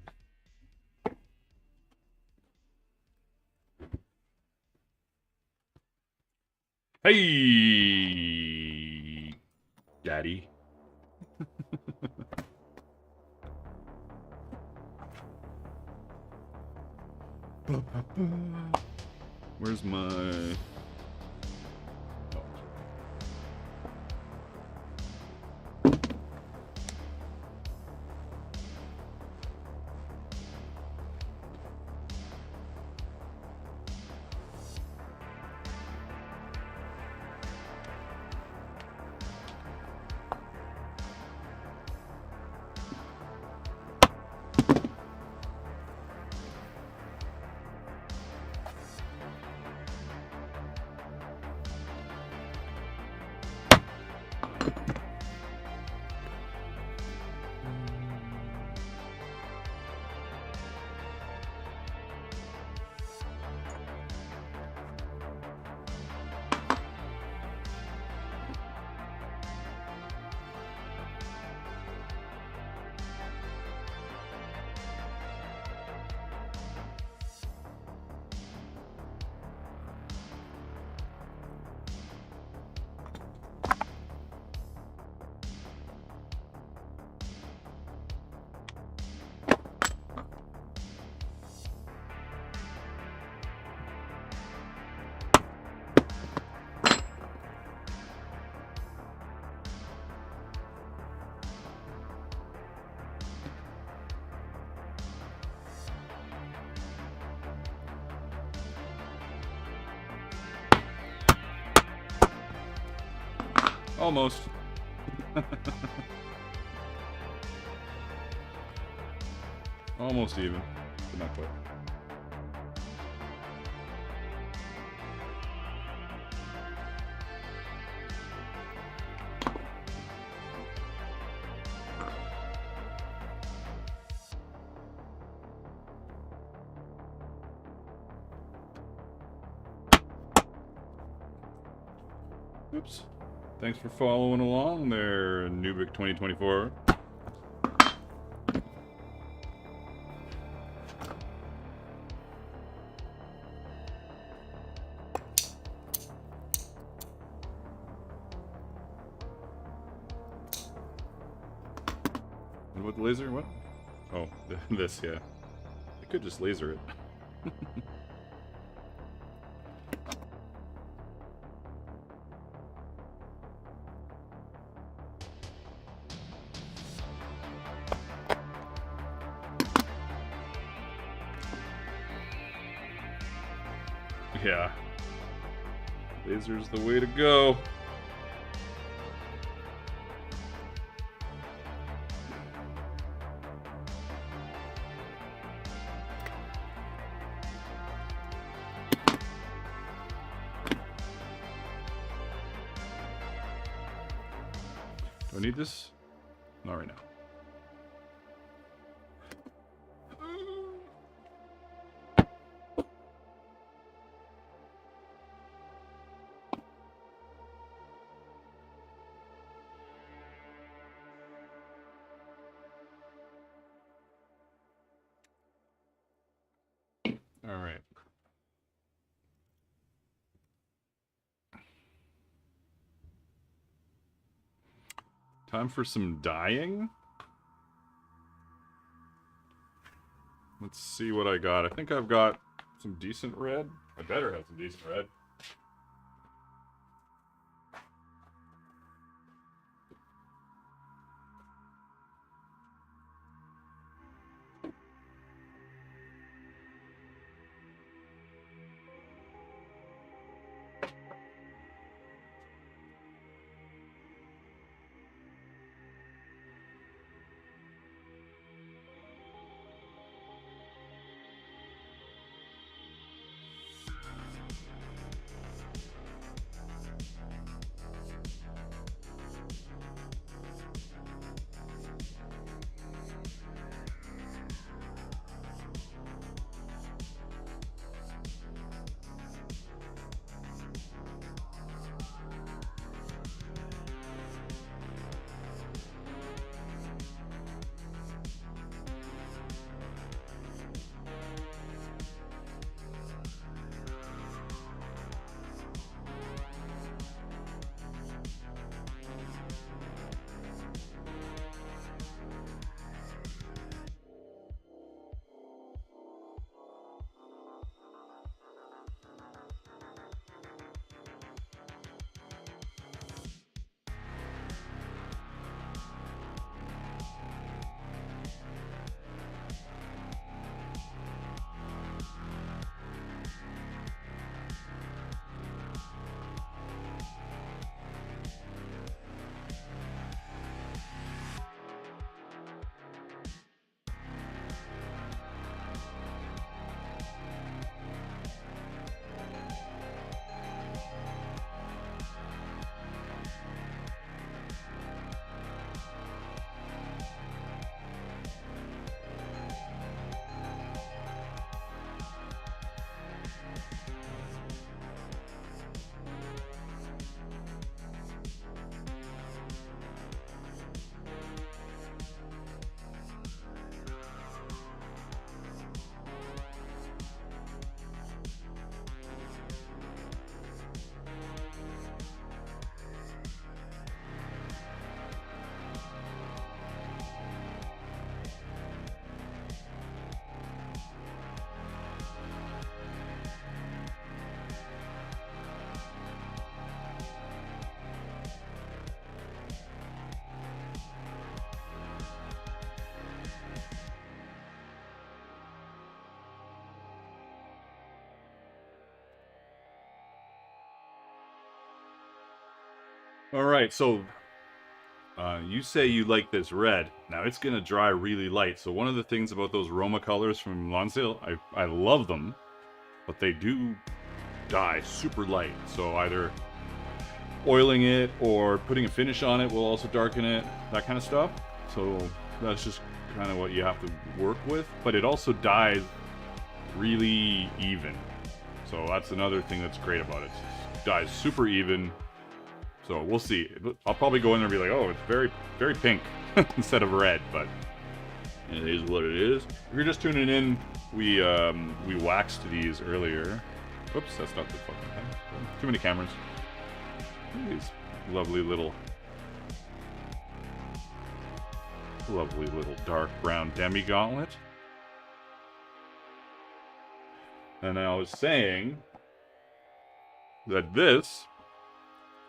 Hey, Daddy. Where's my... Almost. Almost even, but not quite. Oops. Thanks for following along there, Nubik 2024. And what laser? What? Oh, this, yeah. I could just laser it. Yeah. Laser's the way to go. Do I need this? Not right now. All right. Time for some dyeing. Let's see what I got. I think I've got some decent red. I better have some decent red. All right, so you say you like this red. Now it's gonna dry really light. So one of the things about those Roma colors from LONSDALE, I love them, but they do dye super light. So either oiling it or putting a finish on it will also darken it, that kind of stuff. So that's just kind of what you have to work with. But it also dyes really even. So that's another thing that's great about it. It dyes super even. So we'll see. I'll probably go in there and be like, oh, it's very, very pink instead of red, but it is what it is. If you're just tuning in, we waxed these earlier. Oops, that's not the fucking thing. Too many cameras. These lovely little dark brown demi gauntlet. And I was saying that this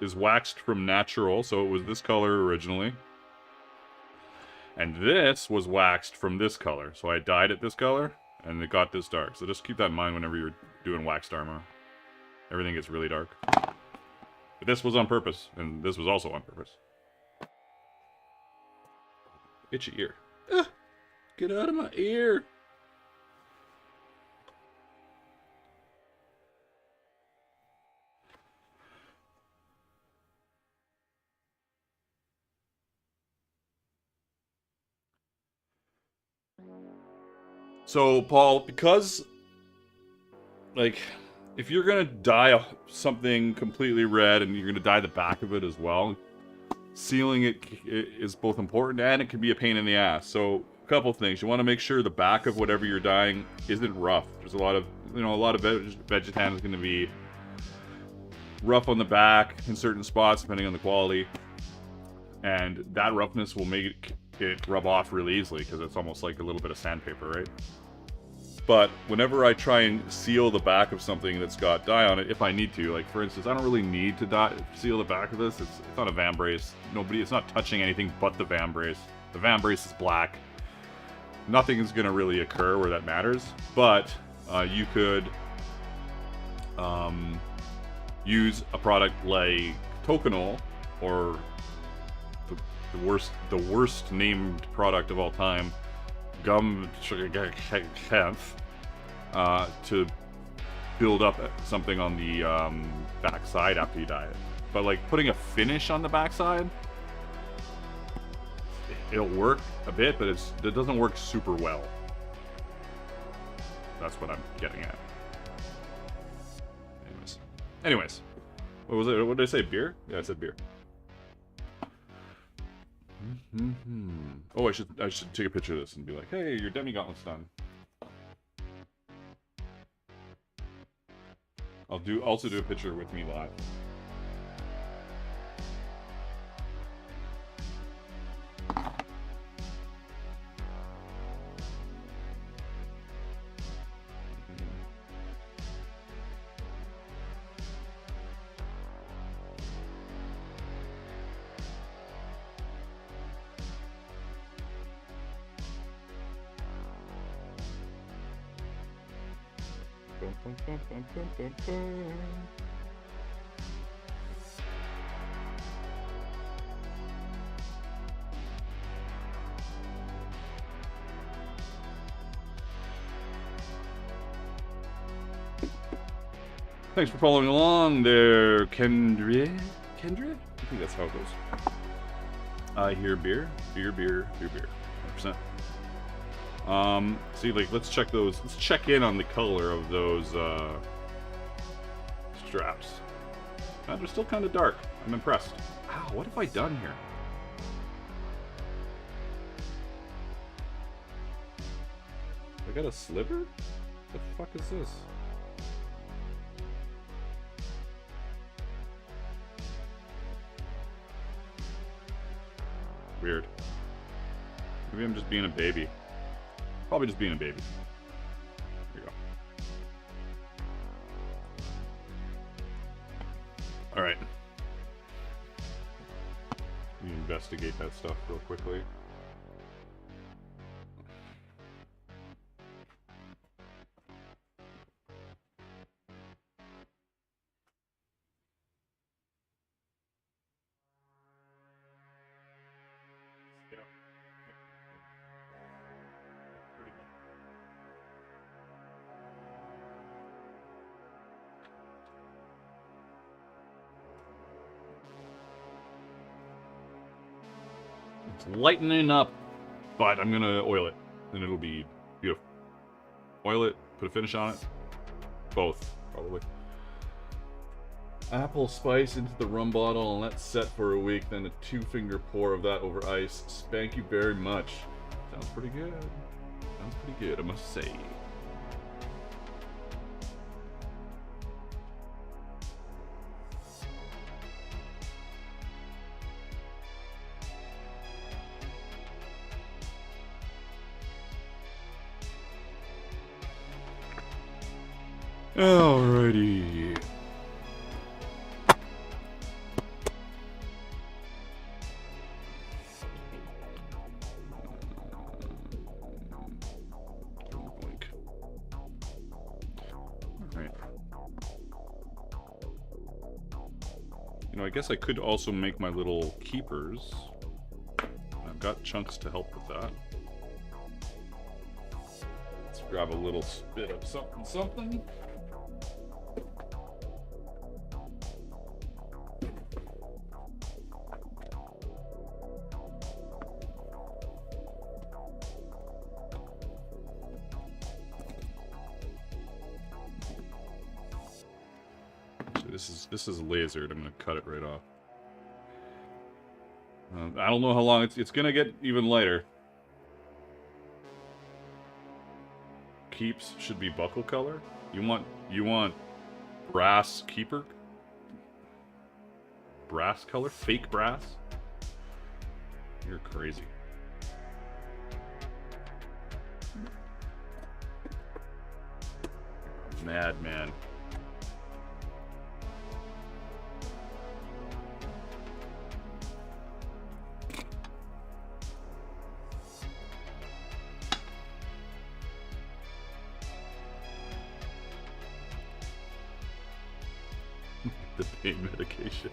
is waxed from natural, so it was this color originally. And this was waxed from this color. So I dyed it this color, and it got this dark. So just keep that in mind whenever you're doing waxed armor. Everything gets really dark. But this was on purpose, and this was also on purpose. Itchy ear. Ah, get out of my ear! So, Paul, because, like, if you're gonna dye something completely red and you're gonna dye the back of it as well, sealing it is both important and it can be a pain in the ass. So, a couple things. You want to make sure the back of whatever you're dyeing isn't rough. There's a lot of, Vegetan is gonna be rough on the back in certain spots, depending on the quality. And that roughness will make it rub off really easily, because it's almost like a little bit of sandpaper, right? But whenever I try and seal the back of something that's got dye on it, if I need to, like for instance, I don't really need to seal the back of this. It's not a van brace. It's not touching anything but the van brace. The van brace is black. Nothing is going to really occur where that matters. But you could use a product like Tokonol, or the worst named product of all time, gum to build up something on the back side after you dye it. But like putting a finish on the back side, it'll work a bit, but it doesn't work super well. That's what I'm getting at. Anyways, what was it? What did I say? Beer? Yeah, I said beer. Oh, I should take a picture of this and be like, hey, your demi gauntlet's done. I'll also do a picture with me live. Thanks for following along there, Kendra? Kendra? I think that's how it goes. I hear beer. Beer, beer, beer, beer. 100%. See, like, let's check those. Let's check in on the color of those straps. They're still kind of dark. I'm impressed. Wow, what have I done here? I got a sliver? What the fuck is this? Weird. Maybe I'm just being a baby. Probably just being a baby. There you go. Alright. Let me investigate that stuff real quickly. It's lightening up, but I'm gonna oil it, and it'll be beautiful. Oil it, put a finish on it. Both, probably. Apple spice into the rum bottle and let set for a week, then a 2-finger pour of that over ice. Spank you very much. Sounds pretty good. Sounds pretty good, I must say. Alrighty. Alright. You know, I guess I could also make my little keepers. I've got chunks to help with that. Let's grab a little bit of something. This is lasered. I'm gonna cut it right off. I don't know how long it's gonna get even lighter. Keeps should be buckle color. You want brass keeper? Brass color? Fake brass? You're crazy. Madman. The pain medication.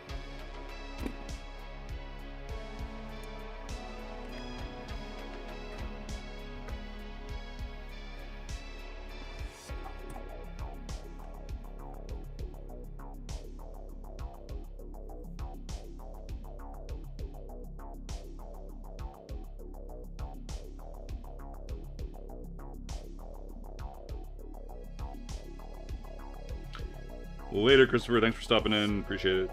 Later, Christopher. Thanks for stopping in. Appreciate it.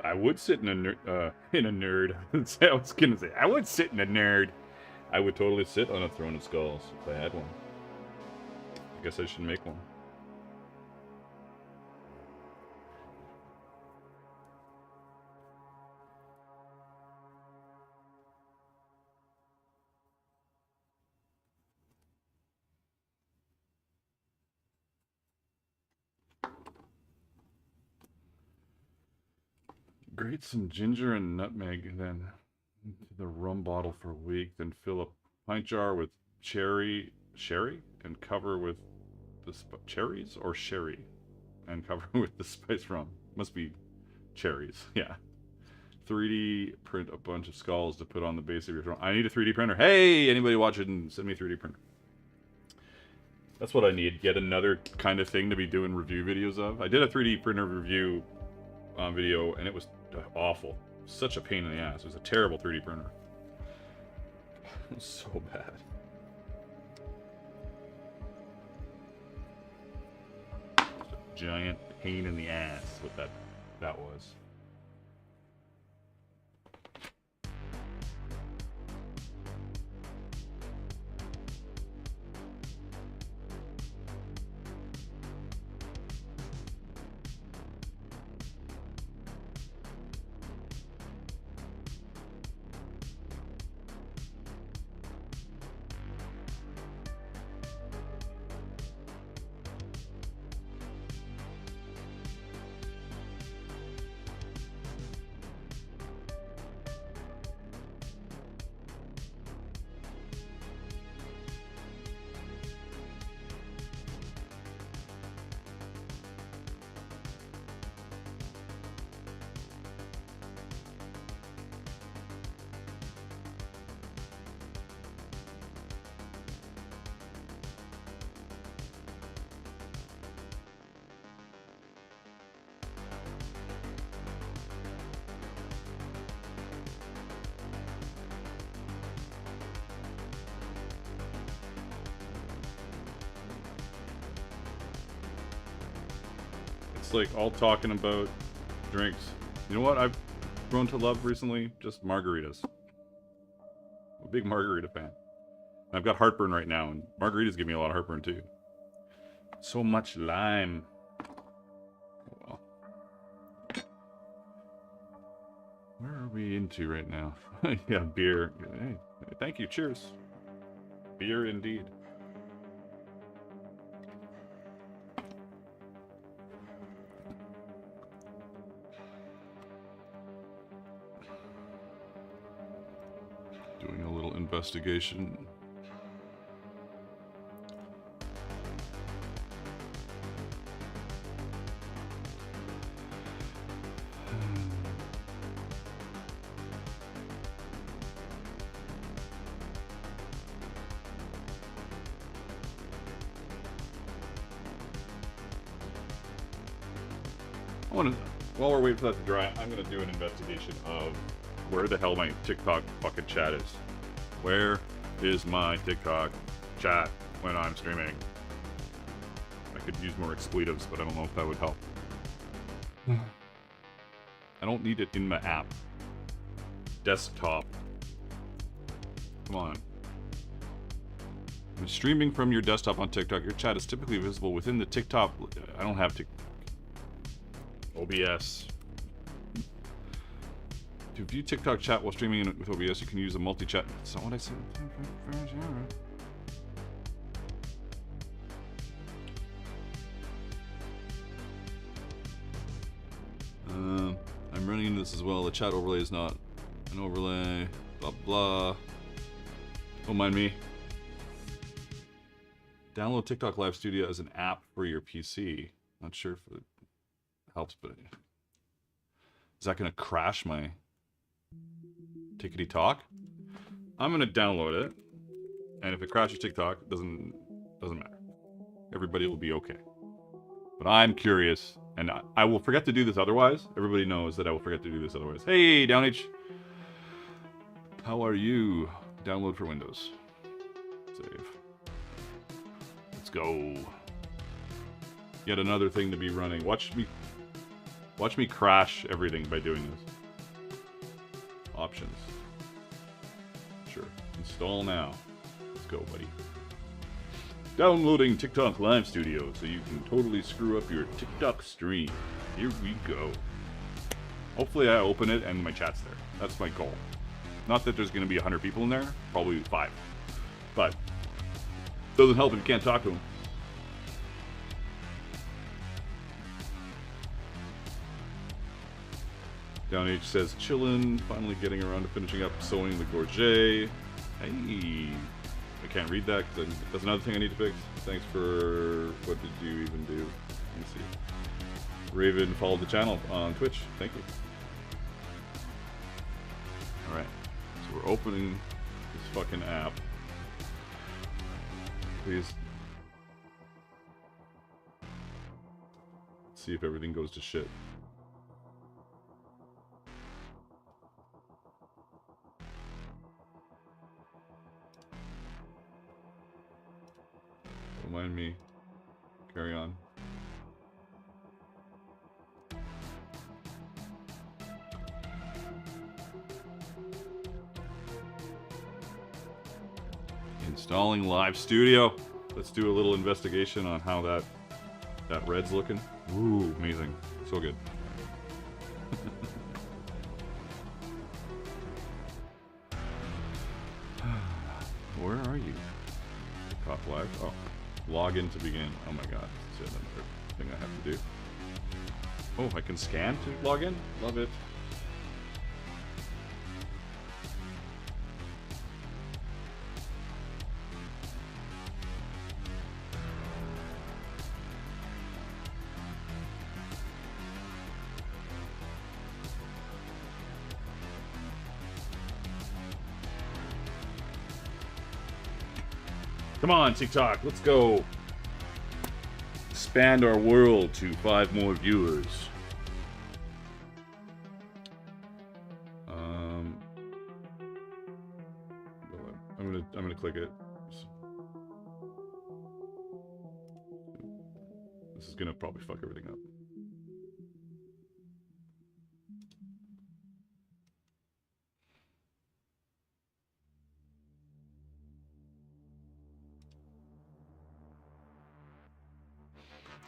I would sit in a nerd. I was gonna say I would sit in a nerd. I would totally sit on a throne of skulls if I had one. I guess I should make one. Grate some ginger and nutmeg, then into the rum bottle for a week, then fill a pint jar with sherry, and cover with the cherries or sherry, and cover with the spice rum. Must be cherries, yeah. 3D print a bunch of skulls to put on the base of your throne. I need a 3D printer. Hey, anybody watching, send me a 3D printer. That's what I need. Yet another kind of thing to be doing review videos of. I did a 3D printer review video, and it was awful. Such a pain in the ass. It was a terrible 3D printer. It was so bad. Just a giant pain in the ass. What that was. just like all talking about drinks. You know what I've grown to love recently? Just margaritas. I'm a big margarita fan. I've got heartburn right now, and margaritas give me a lot of heartburn too. So much lime. Oh well. Where are we into right now? Yeah, beer. Hey, thank you. Cheers. Beer indeed. Doing a little investigation. While we're waiting for that to dry, I'm gonna do an investigation of where the hell my TikTok fucking chat is. Where is my TikTok chat when I'm streaming? I could use more expletives, but I don't know if that would help. I don't need it in my app. Desktop. Come on. When streaming from your desktop on TikTok, your chat is typically visible within the TikTok. I don't have TikTok. OBS. To view TikTok chat while streaming with OBS, you can use a multi-chat. That's not what I said. I'm running into this as well. The chat overlay is not an overlay. Blah blah. Don't mind me. Download TikTok Live Studio as an app for your PC. Not sure if it helps, but is that gonna crash my Tickety Talk? I'm gonna download it, and if it crashes TikTok, doesn't matter. Everybody will be okay. But I'm curious, and I will forget to do this otherwise. Everybody knows that I will forget to do this otherwise. Hey, Down H. How are you? Download for Windows. Save. Let's go. Yet another thing to be running. Watch me crash everything by doing this. Options. Sure. Install now. Let's go, buddy. Downloading TikTok Live Studio so you can totally screw up your TikTok stream. Here we go. Hopefully I open it and my chat's there. That's my goal. Not that there's going to be 100 people in there. Probably 5. But doesn't help if you can't talk to them. Down H says, chillin', finally getting around to finishing up sewing the gorget. Hey, I can't read that because that's another thing I need to fix. Thanks for, what did you even do? Let me see. Raven followed the channel on Twitch. Thank you. Alright, so we're opening this fucking app. Please. Let's see if everything goes to shit. Don't mind me. Carry on. Installing Live Studio. Let's do a little investigation on how that red's looking. Ooh, amazing. So good. Where are you? Top Live. Oh, log in to begin. Oh my god. That's another thing I have to do. Oh, I can scan to log in? Love it. Come on, TikTok, let's go. Expand our world to 5 more viewers. I'm gonna click it. This is gonna probably fuck everything up.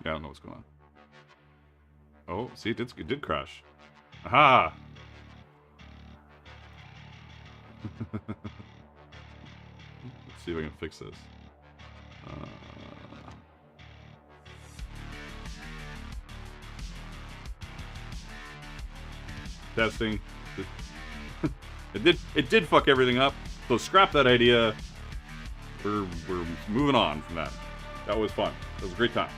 Yeah, I don't know what's going on. Oh, see, it did crash. Aha! Let's see if I can fix this. Testing. It did fuck everything up. So scrap that idea. We're moving on from that. That was fun. That was a great time.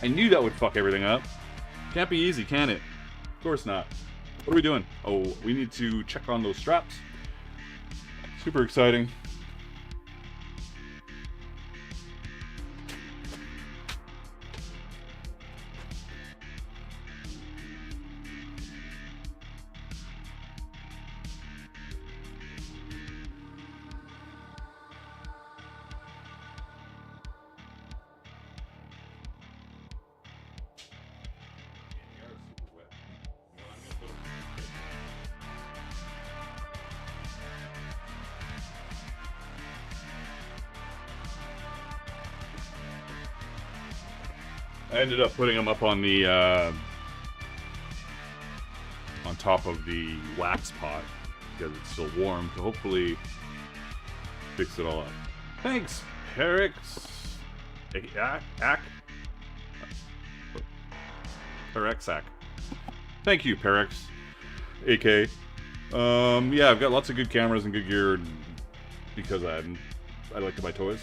I knew that would fuck everything up. Can't be easy, can it? Of course not. What are we doing? Oh, we need to check on those straps. Super exciting. I ended up putting them up on the on top of the wax pot because it's still warm to hopefully fix it all up. Thanks, Perix. Perexac. Thank you, Perix. AK. Yeah, I've got lots of good cameras and good gear because I like to buy toys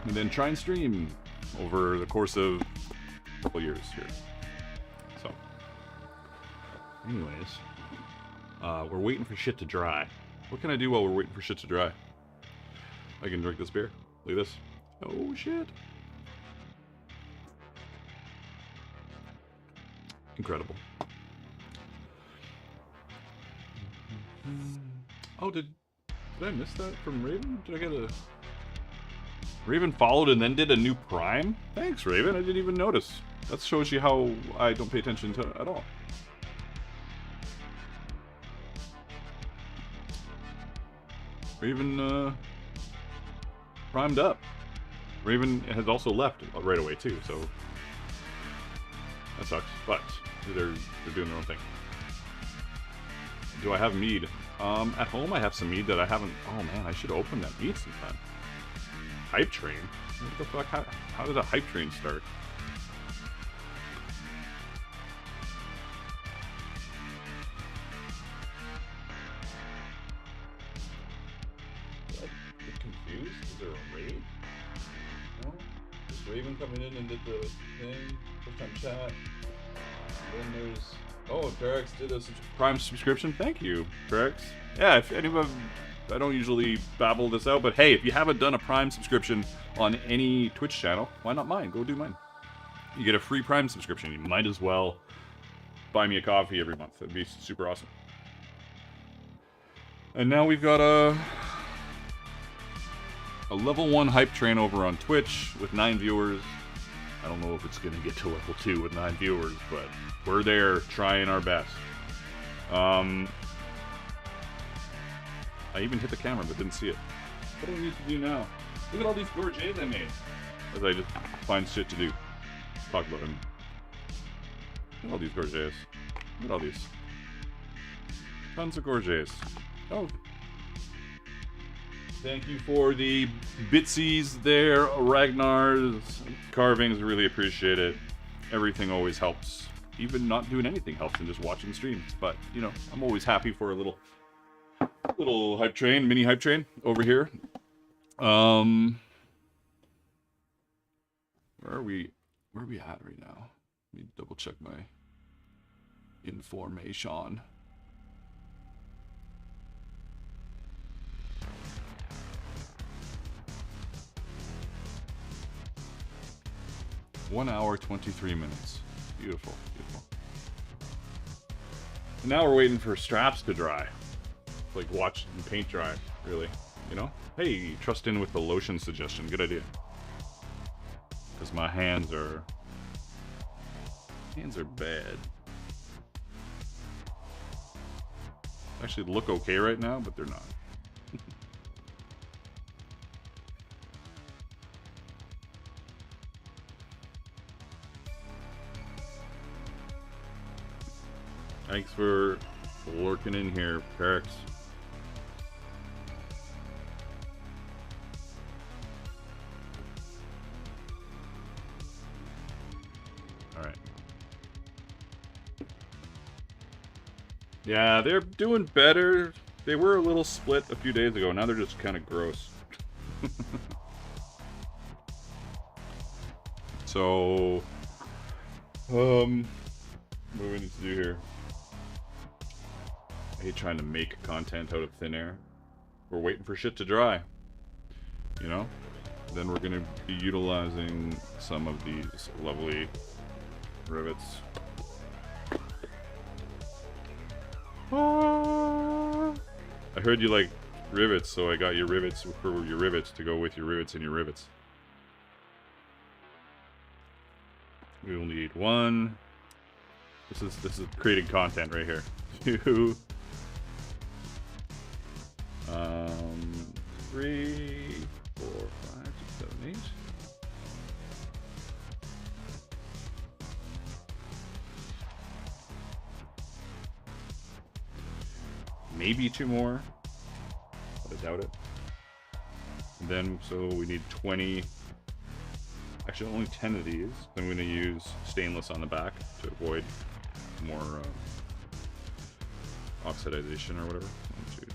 and then try and stream over the course of a couple years here. So, anyways, we're waiting for shit to dry. What can I do while we're waiting for shit to dry? I can drink this beer. Look at this. Oh shit! Incredible. Oh, did I miss that from Raven? Did I get a... Raven followed and then did a new Prime? Thanks, Raven. I didn't even notice. That shows you how I don't pay attention to it at all. Raven, primed up. Raven has also left right away, too, so... That sucks, but they're doing their own thing. Do I have mead? At home I have some mead that I haven't... Oh man, I should open that mead sometime. Hype train? What the fuck? How did a hype train start? Did I get confused? Is there a raid? No? Just Raven coming in and did the thing. First time chat. And then there's... Oh, Perix did a Prime subscription. Thank you, Perix. Yeah, if anyone... I don't usually babble this out, but hey, if you haven't done a Prime subscription on any Twitch channel, why not mine? Go do mine. You get a free Prime subscription. You might as well buy me a coffee every month. That'd be super awesome. And now we've got a level 1 hype train over on Twitch with 9 viewers. I don't know if it's going to get to level 2 with 9 viewers, but we're there trying our best. I even hit the camera but didn't see it. What do I need to do now? Look at all these gorgets I made. As I just find shit to do. Talk about them. Look at all these gorgets. Look at all these. Tons of gorgets. Oh. Thank you for the bitsies there, Ragnar's carvings. Really appreciate it. Everything always helps. Even not doing anything helps and just watching streams. But, you know, I'm always happy for a little hype train, mini hype train over here. Where are we at right now? Let me double check my information. One hour, 23 minutes. Beautiful, beautiful. And now we're waiting for straps to dry. Like watch and paint dry, really. You know? Hey, trust in with the lotion suggestion. Good idea. Because my hands are bad. Actually look okay right now, but they're not. Thanks for lurking in here, Perix. Alright. Yeah, they're doing better. They were a little split a few days ago. Now they're just kind of gross. So, what do we need to do here? I hate trying to make content out of thin air. We're waiting for shit to dry. You know? Then we're going to be utilizing some of these lovely rivets. I heard you like rivets, so I got your rivets for your rivets to go with your rivets and your rivets. We will need 1. This is creating content right here. 2. 3, 4, 5, 6, 7, 8. Maybe 2 more, but I doubt it. And then, so we need 20. Actually, only 10 of these. Then we're going to use stainless on the back to avoid more oxidization or whatever. 1, 2, 3,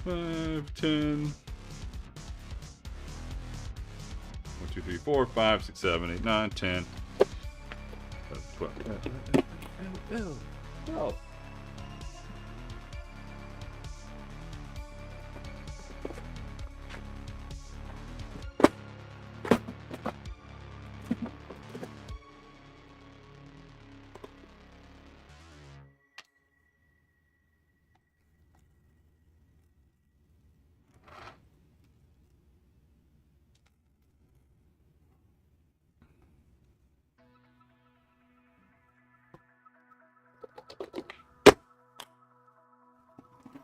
5, 10. 1, 2, 3, 4, 5, 6, 7, 8, 9, 10. 12. 12.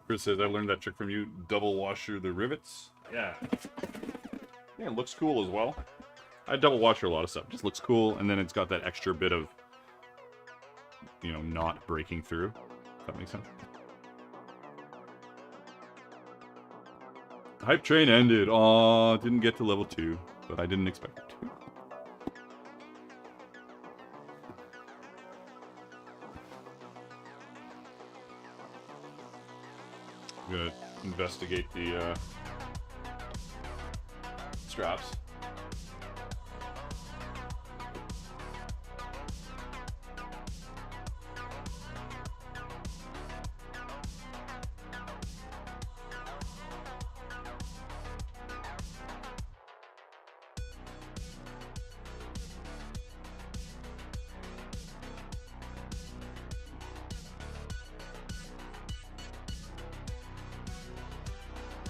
Chris says, I learned that trick from you. Double washer the rivets. Yeah. Yeah, it looks cool as well. I double washer a lot of stuff. It just looks cool, and then it's got that extra bit of, you know, not breaking through. If that makes sense. Hype train ended. Aw, didn't get to level 2, but I didn't expect it to. I'm gonna investigate the straps.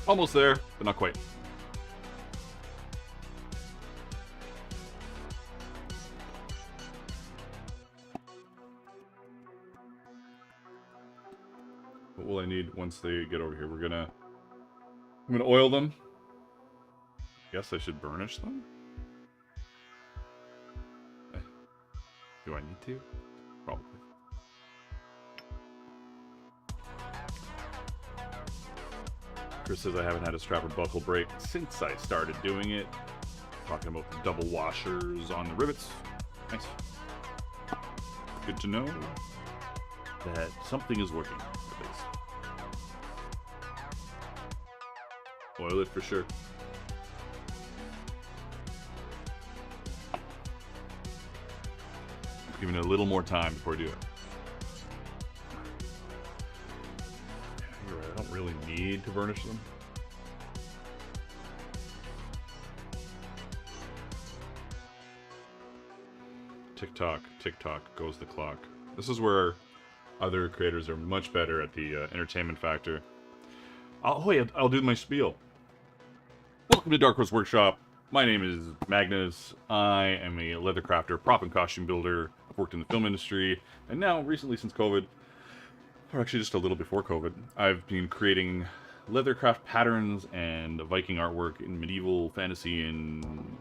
Almost there, but not quite. What will I need once they get over here? I'm gonna oil them. Guess I should burnish them? Do I need to? Probably. Chris says I haven't had a strap or buckle break since I started doing it. Talking about the double washers on the rivets. Nice. Good to know that something is working, at least. Oil it for sure. Giving it a little more time before I do it. You're right, I don't really need to varnish them. Tick tock goes the clock. This is where other creators are much better at the entertainment factor. I'll do my spiel. Welcome to Dark Horse Workshop. My name is Magnus. I am a leather crafter, prop and costume builder. I've worked in the film industry, and now recently since COVID, or actually just a little before COVID, I've been creating leathercraft patterns and Viking artwork in medieval fantasy and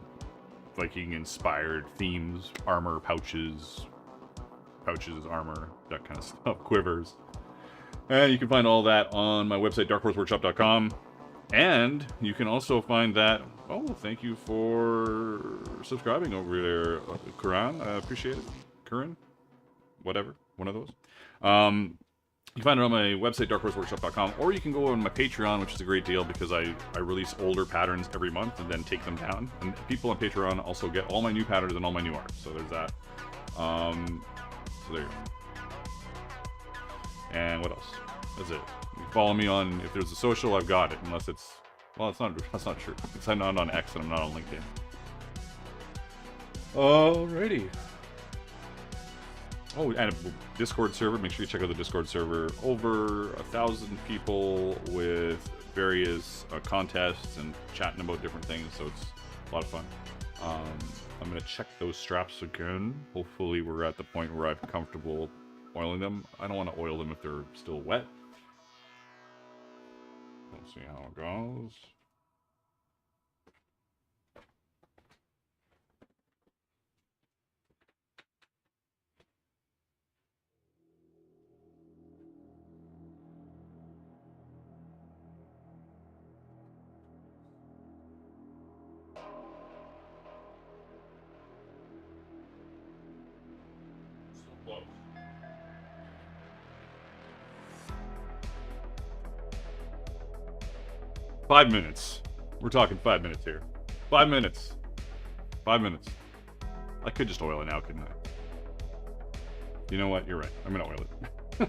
Viking-inspired themes, armor, pouches, pouches, armor, that kind of stuff, quivers. And you can find all that on my website, darkhorseworkshop.com. And you can also find that... Oh, thank you for subscribing over there, Kuran. I appreciate it. Kuran? Whatever. One of those. You can find it on my website, darkhorseworkshop.com, or you can go on my Patreon, which is a great deal because I release older patterns every month and then take them down. And people on Patreon also get all my new patterns and all my new art. So there's that. So there you go. And what else? That's it. You follow me on, if there's a social, I've got it. Unless it's, well, that's not true. Because I'm not on X and I'm not on LinkedIn. Alrighty. Oh, and a Discord server. Make sure you check out the Discord server. Over 1,000 people with various contests and chatting about different things. So it's a lot of fun. I'm going to check those straps again. Hopefully we're at the point where I'm comfortable oiling them. I don't want to oil them if they're still wet. Let's see how it goes. So close. Five minutes. We're talking 5 minutes here. 5 minutes. 5 minutes. I could just oil it now, couldn't I? You know what? You're right. I'm gonna oil it.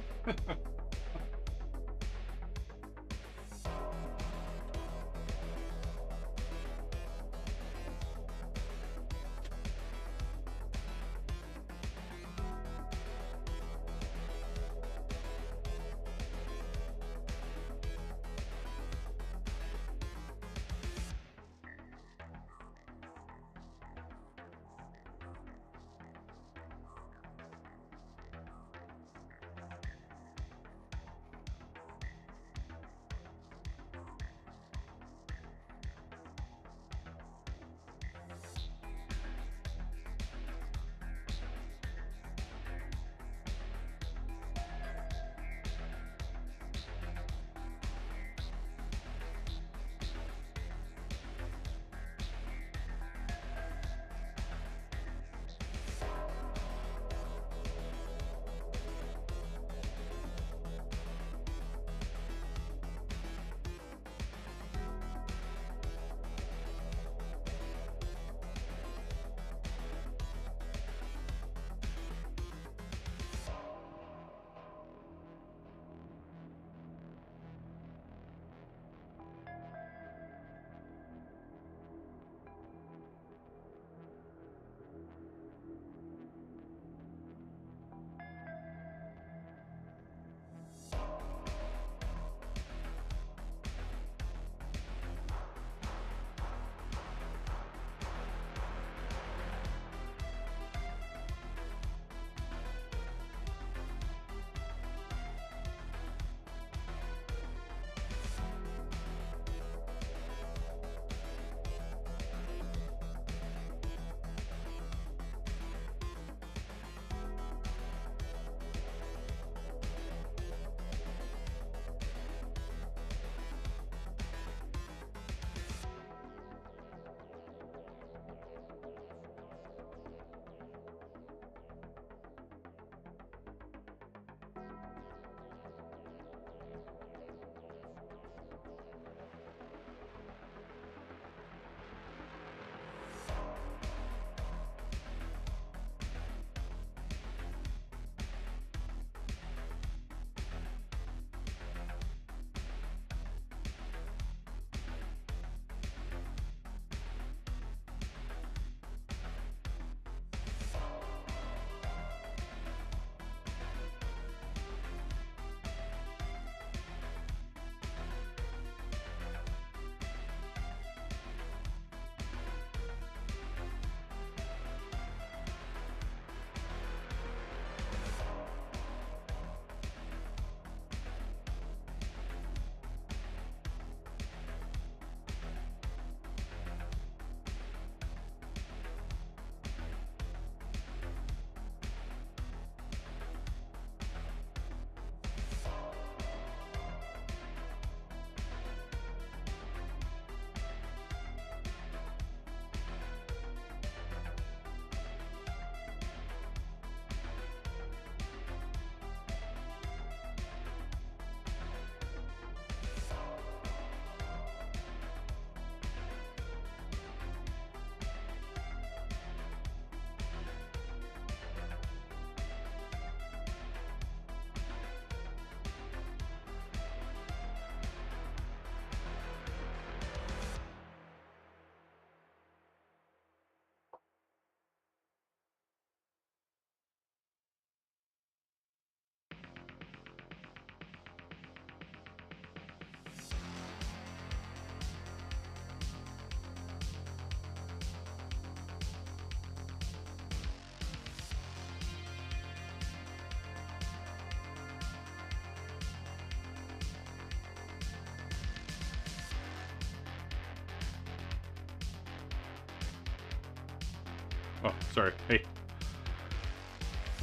Oh, sorry. Hey.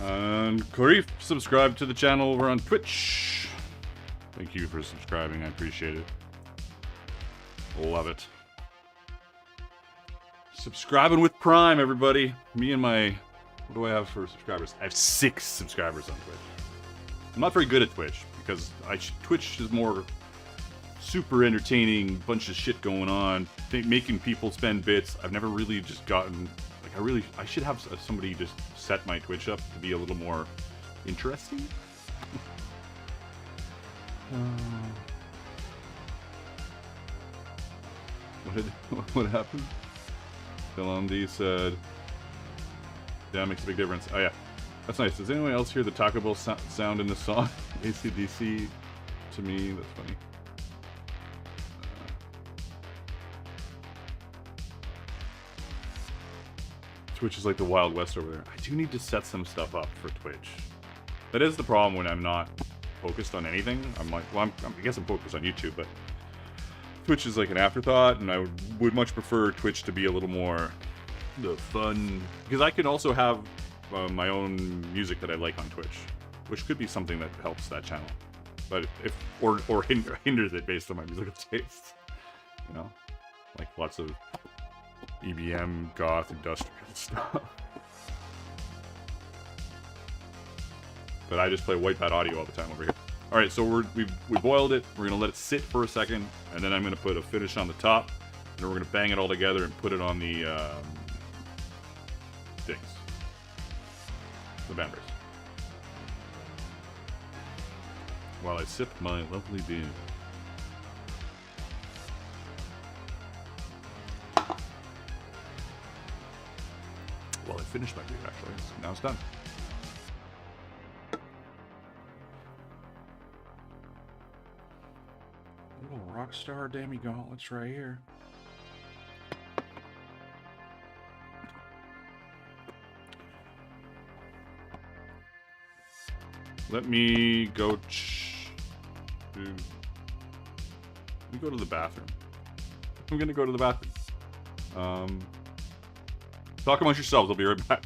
And Karif, subscribe to the channel over on Twitch. Thank you for subscribing. I appreciate it. Love it. Subscribing with Prime, everybody. Me and my... What do I have for subscribers? I have 6 subscribers on Twitch. I'm not very good at Twitch, because Twitch is more super entertaining, bunch of shit going on, making people spend bits. I've never really just gotten... Like, I should have somebody just set my Twitch up to be a little more interesting. What happened? Delandi said, yeah, it makes a big difference. Oh yeah, that's nice. Does anyone else hear the Taco Bell sound in the song? AC/DC to me, that's funny. Twitch is like the Wild West over there. I do need to set some stuff up for Twitch. That is the problem when I'm not focused on anything. I'm like, well, I guess I'm focused on YouTube, but Twitch is like an afterthought, and I would much prefer Twitch to be a little more the fun, because I can also have my own music that I like on Twitch, which could be something that helps that channel, but or hinders it based on my musical tastes, you know, like lots of EBM, goth, industrial stuff. But I just play white pad audio all the time over here. All right, so we boiled it. We're gonna let it sit for a second, and then I'm gonna put a finish on the top, and then we're gonna bang it all together and put it on the things, the members. While I sip my lovely beer. Well, I finished my beer actually. Now it's done. Little Rockstar Demi gauntlets right here. Let me go. Let me go to the bathroom. I'm gonna go to the bathroom. Talk amongst yourselves. I'll be right back.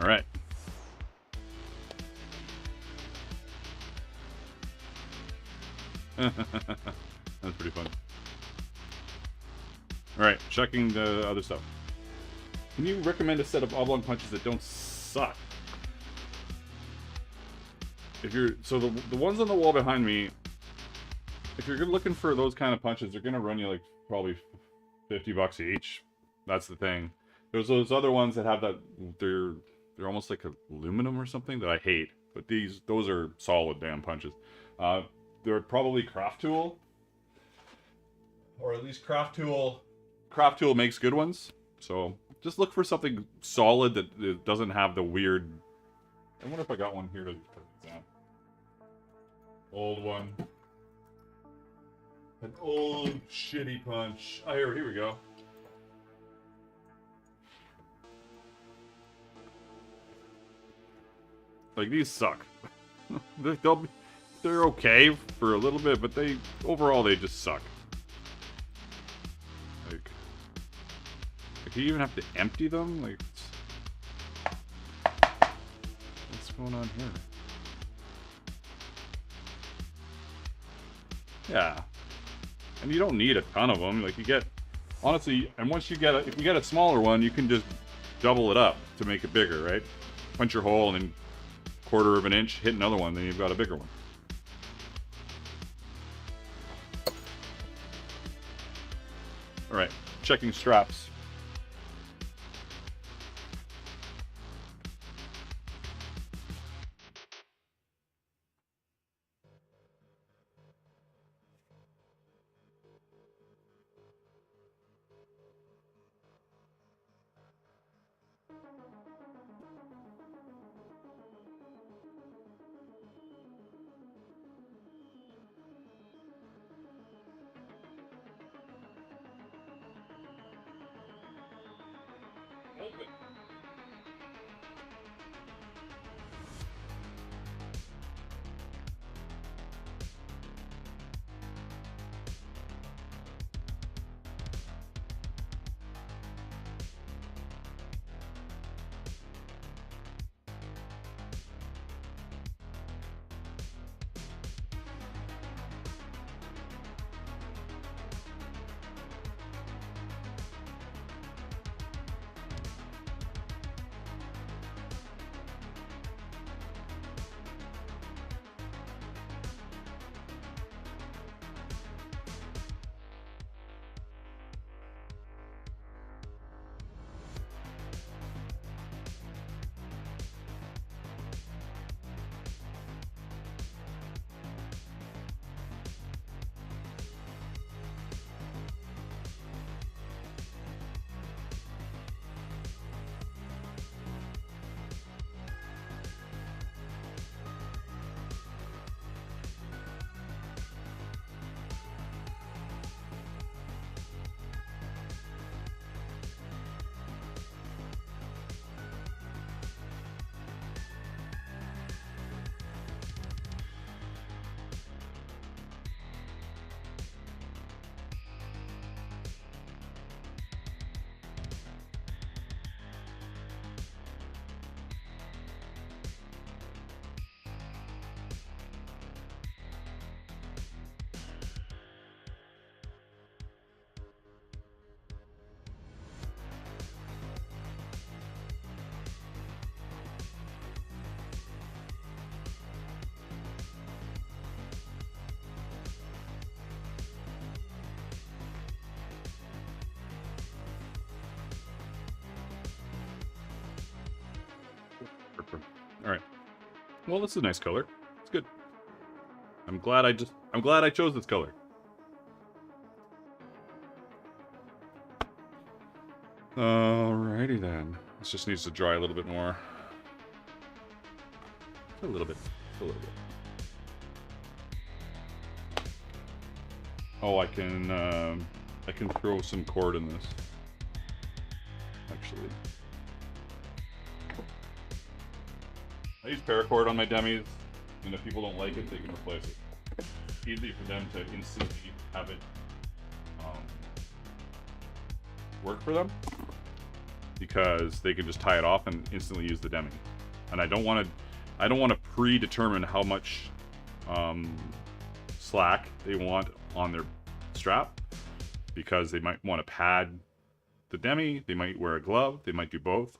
All right. That's pretty fun. All right, checking the other stuff. Can you recommend a set of oblong punches that don't suck? If you're the ones on the wall behind me, if you're looking for those kind of punches, they're gonna run you like probably $50 each. That's the thing. There's those other ones that have that they're almost like aluminum or something that I hate. But those are solid damn punches. They're probably Craft Tool, or at least Craft Tool makes good ones. So just look for something solid that doesn't have the weird. I wonder if I got one here to example. Old one. An old shitty punch. Oh, here we go. Like, these suck. They're okay for a little bit, but overall they just suck. Like you even have to empty them? Like, what's going on here? Yeah. And you don't need a ton of them. Like, you get, honestly, and once you get if you get a smaller one, you can just double it up to make it bigger, right? Punch your hole and then 1/4 of an inch, hit another one, then you've got a bigger one. Alright, checking straps. Alright. Well, this is a nice color. It's good. I'm glad I chose this color. Alrighty then. This just needs to dry a little bit more. A little bit. A little bit. Oh, I can throw some cord in this. Actually. I use paracord on my Demis, and if people don't like it, they can replace it. It's easy for them to instantly have it work for them, because they can just tie it off and instantly use the Demi. And I don't want to predetermine how much slack they want on their strap, because they might want to pad the Demi, they might wear a glove, they might do both.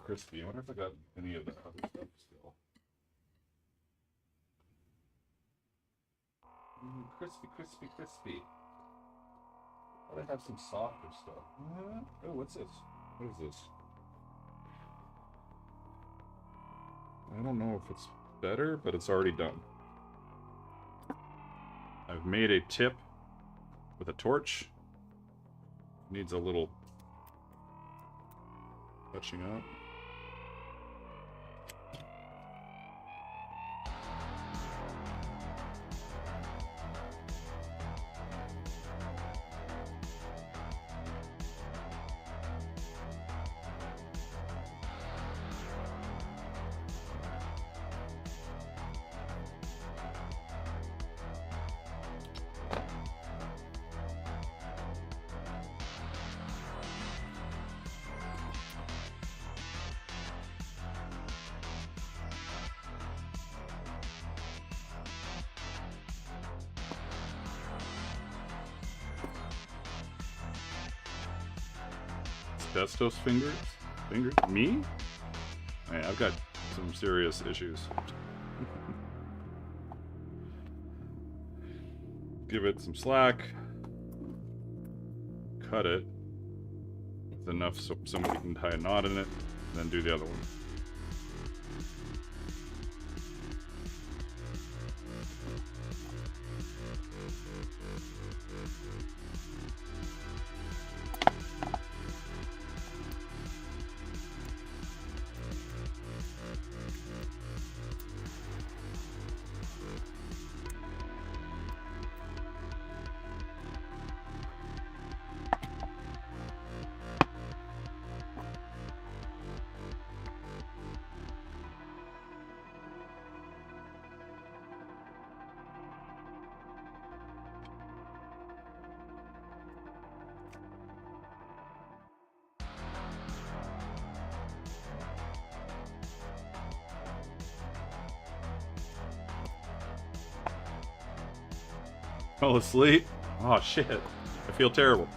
crispy. I wonder if I got any of the other stuff still. Crispy, crispy, crispy. Oh, they have some softer stuff. Oh, what's this? What is this? I don't know if it's better, but it's already done. I've made a tip with a torch. Needs a little touching up. Asbestos fingers? Fingers? Me? Man, I've got some serious issues. Give it some slack. Cut it. With enough so somebody can tie a knot in it. And then do the other one. Fell asleep? Oh shit. I feel terrible.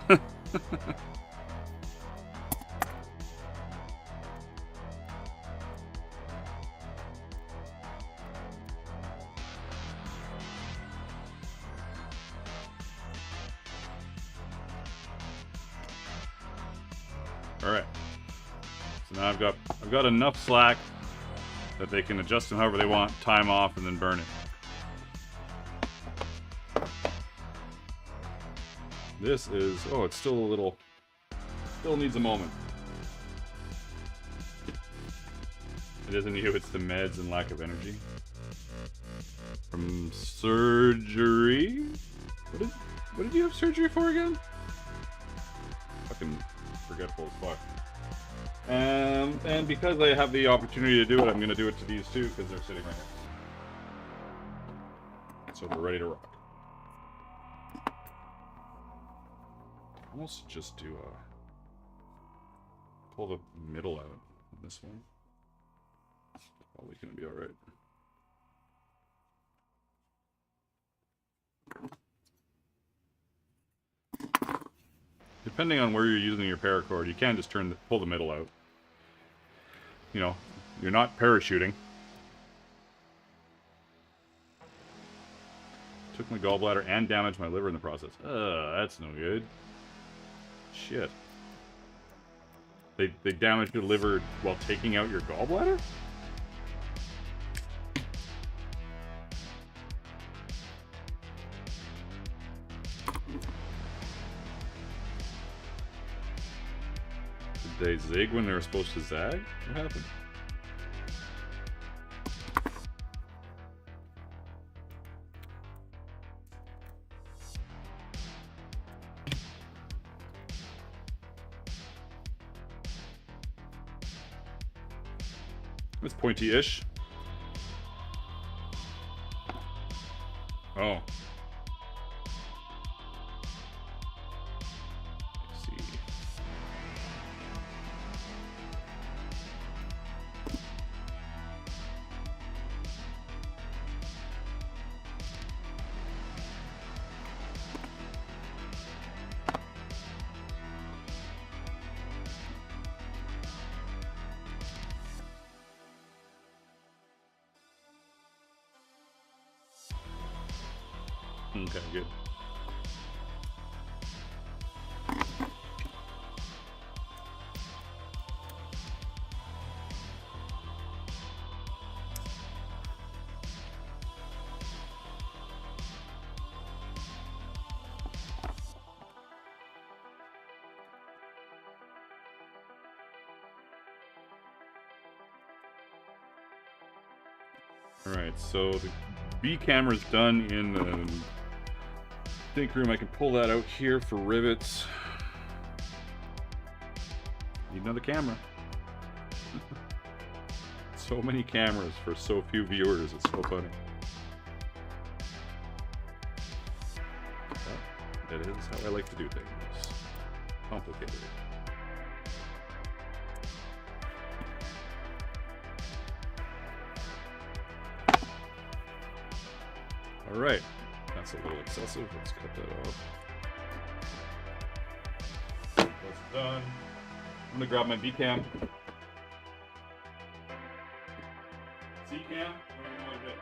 Alright. So now I've got enough slack that they can adjust them however they want, time off, and then burn it. This is, oh, it's still a little, still needs a moment. It isn't you, it's the meds and lack of energy. From surgery? What did you have surgery for again? Fucking forgetful as fuck. And because I have the opportunity to do it, I'm gonna do it to these two because they're sitting right here. So they're ready to rock. Almost just do pull the middle out on this one. Probably gonna be alright. Depending on where you're using your paracord, you can just pull the middle out. You know, you're not parachuting. Took my gallbladder and damaged my liver in the process. That's no good. Shit. They damaged your liver while taking out your gallbladder? Did they zig when they were supposed to zag? What happened? It's pointy-ish. Oh. Let's see. Okay, good. Alright, so the B camera's done in the think room. I can pull that out here for rivets. Need another camera. So many cameras for so few viewers, it's so funny. But that is how I like to do things. Complicated. Alright, that's a little excessive. Let's cut that off. That's done. I'm gonna grab my B cam. C cam? I don't know what it is.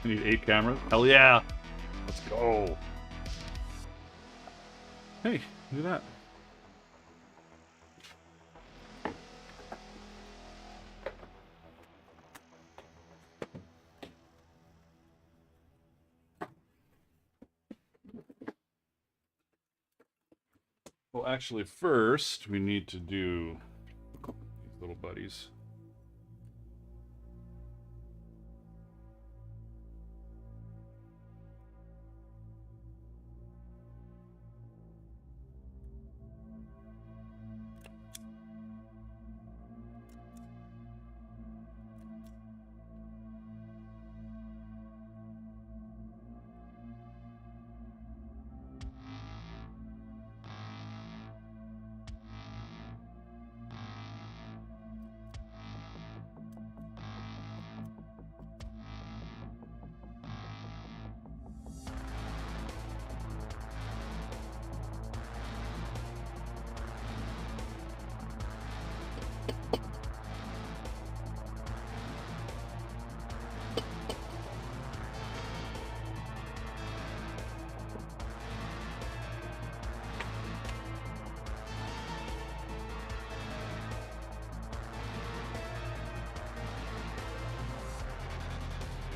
I need 8 cameras. Hell yeah! Let's go. Hey, look at that. Well, actually, first we need to do these little buddies.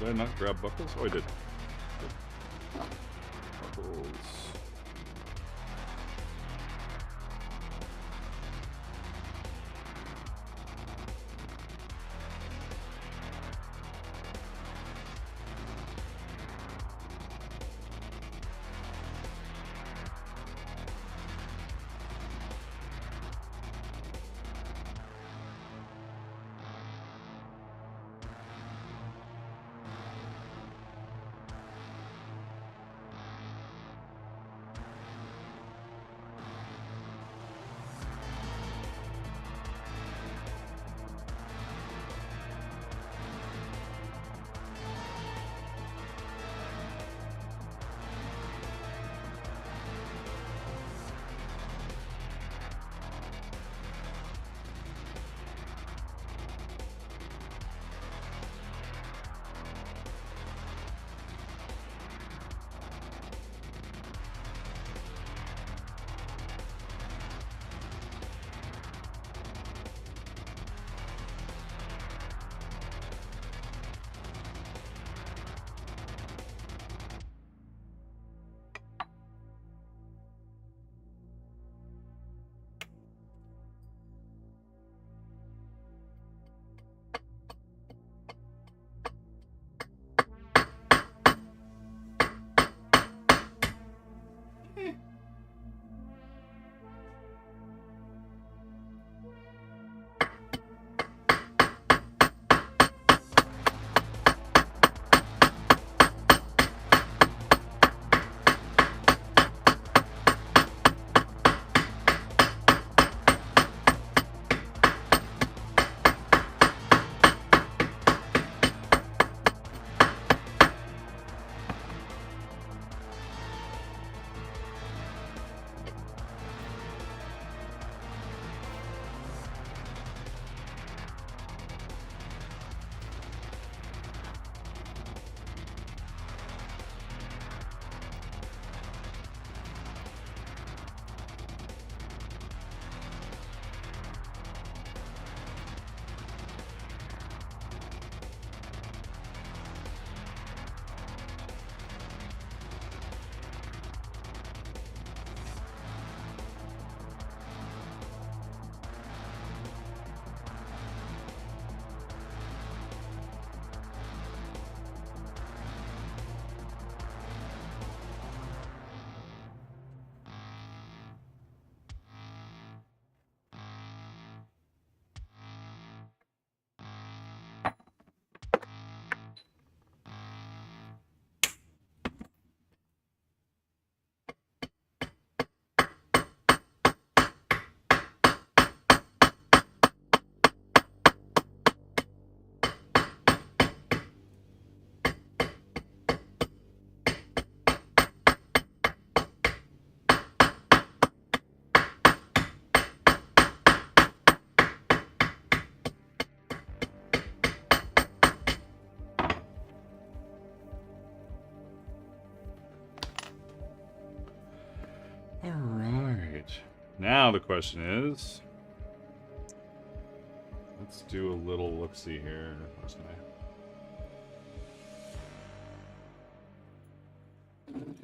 Did I not grab buckles? Oh, I did. Buckles. Now the question is, let's do a little look-see here. Where's my...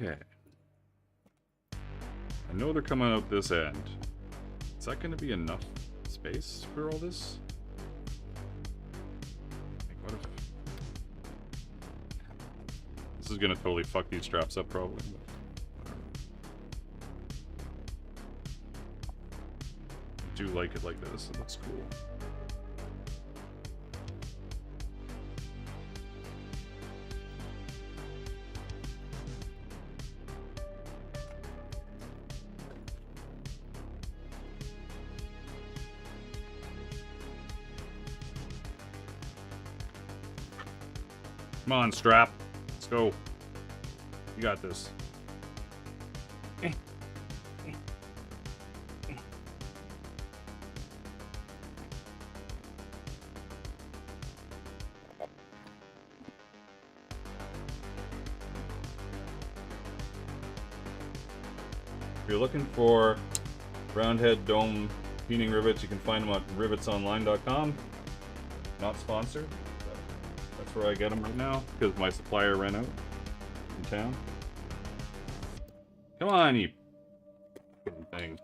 Okay. I know they're coming out this end. Is that going to be enough space for all this? Like, what if... This is going to totally fuck these straps up, probably. But whatever. I do like it like this. It looks cool. Come on, strap. Let's go. You got this. If you're looking for round head dome peening rivets, you can find them at rivetsonline.com. Not sponsored. That's where I get them right now, because my supplier ran out in town. Come on, you thing.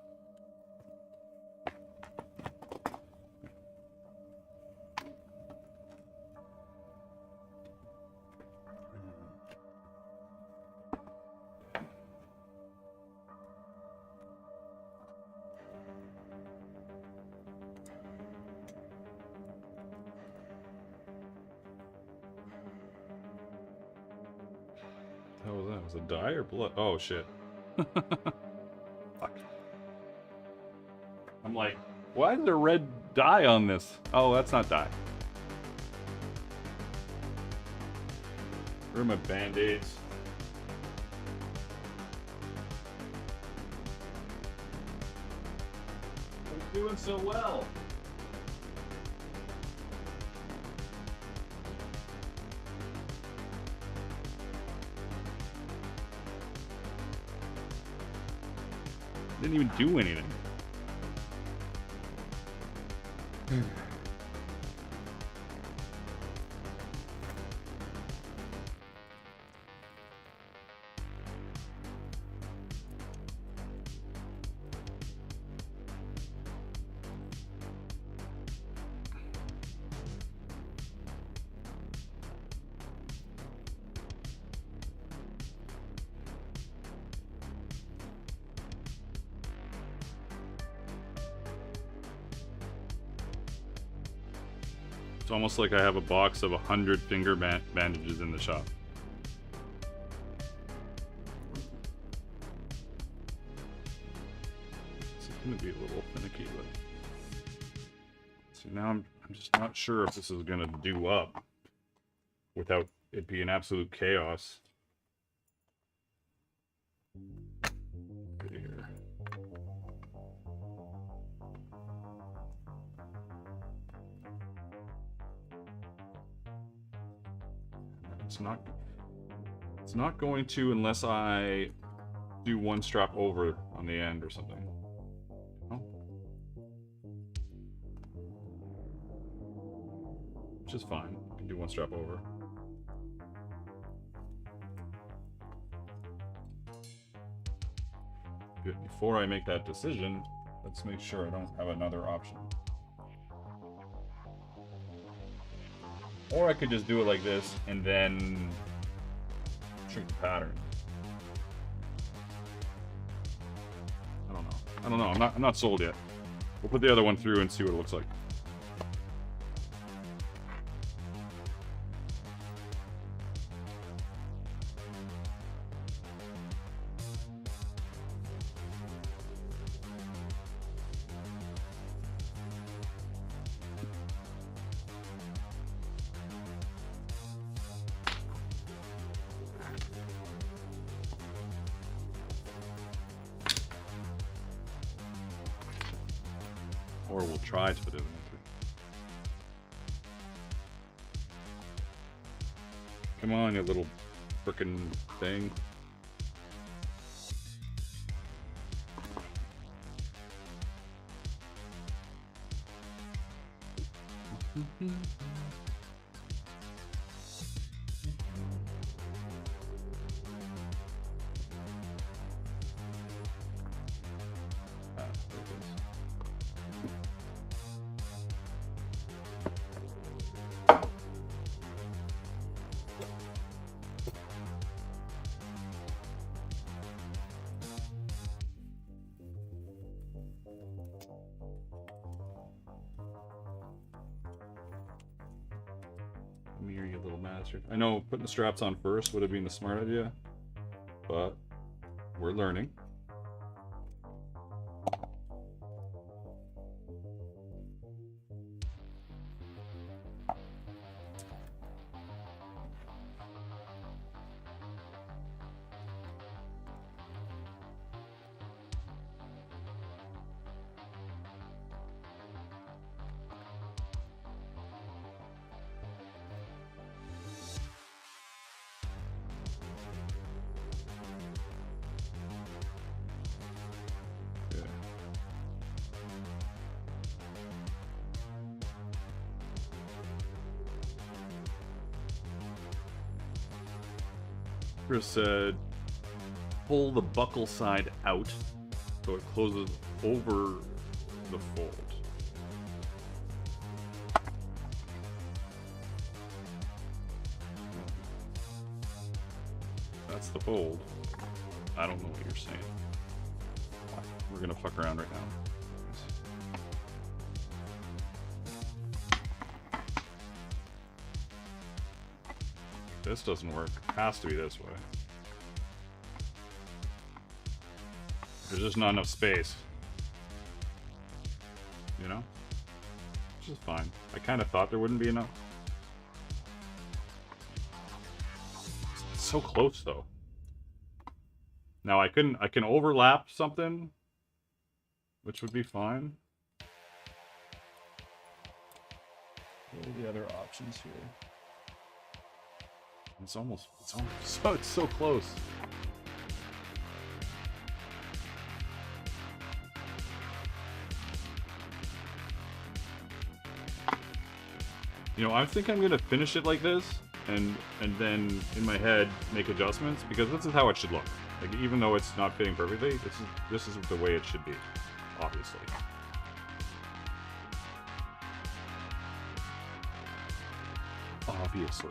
What was that? Was it dye or blood? Oh shit. Fuck. I'm like, why is there red dye on this? Oh, that's not dye. Where are my band-aids? I was doing so well. Didn't even do anything. It's almost like I have a box of 100 finger bandages in the shop. It's gonna be a little finicky, but see, now I'm just not sure if this is gonna do up without it being absolute chaos. Here. It's not going to unless I do one strap over on the end or something. Oh. Which is fine. I can do one strap over. Good. Before I make that decision, let's make sure I don't have another option. Or I could just do it like this and then shrink the pattern. I don't know. I'm not sold yet. We'll put the other one through and see what it looks like. Or we'll try to put it in. Come on, you little frickin' thing. Come here, you little bastard. I know putting the straps on first would have been the smart idea, but we're learning. Chris said, pull the buckle side out so it closes over the fold. That's the fold. I don't know what you're saying. We're gonna fuck around right now. This doesn't work. It has to be this way. There's just not enough space. You know? Which is fine. I kind of thought there wouldn't be enough. It's so close though. Now I can overlap something, which would be fine. What are the other options here? It's so close. You know, I think I'm gonna finish it like this, and then in my head make adjustments, because this is how it should look. Like, even though it's not fitting perfectly, this is the way it should be, obviously. Obviously.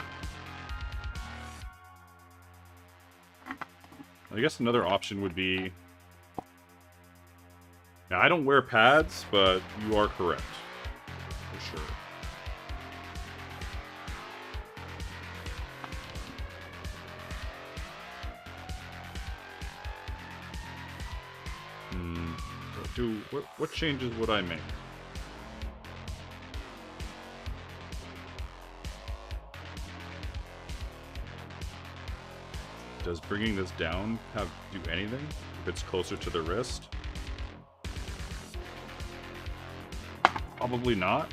I guess another option would be... Now, I don't wear pads, but you are correct. For sure. What changes would I make? Does bringing this down do anything if it's closer to the wrist? Probably not.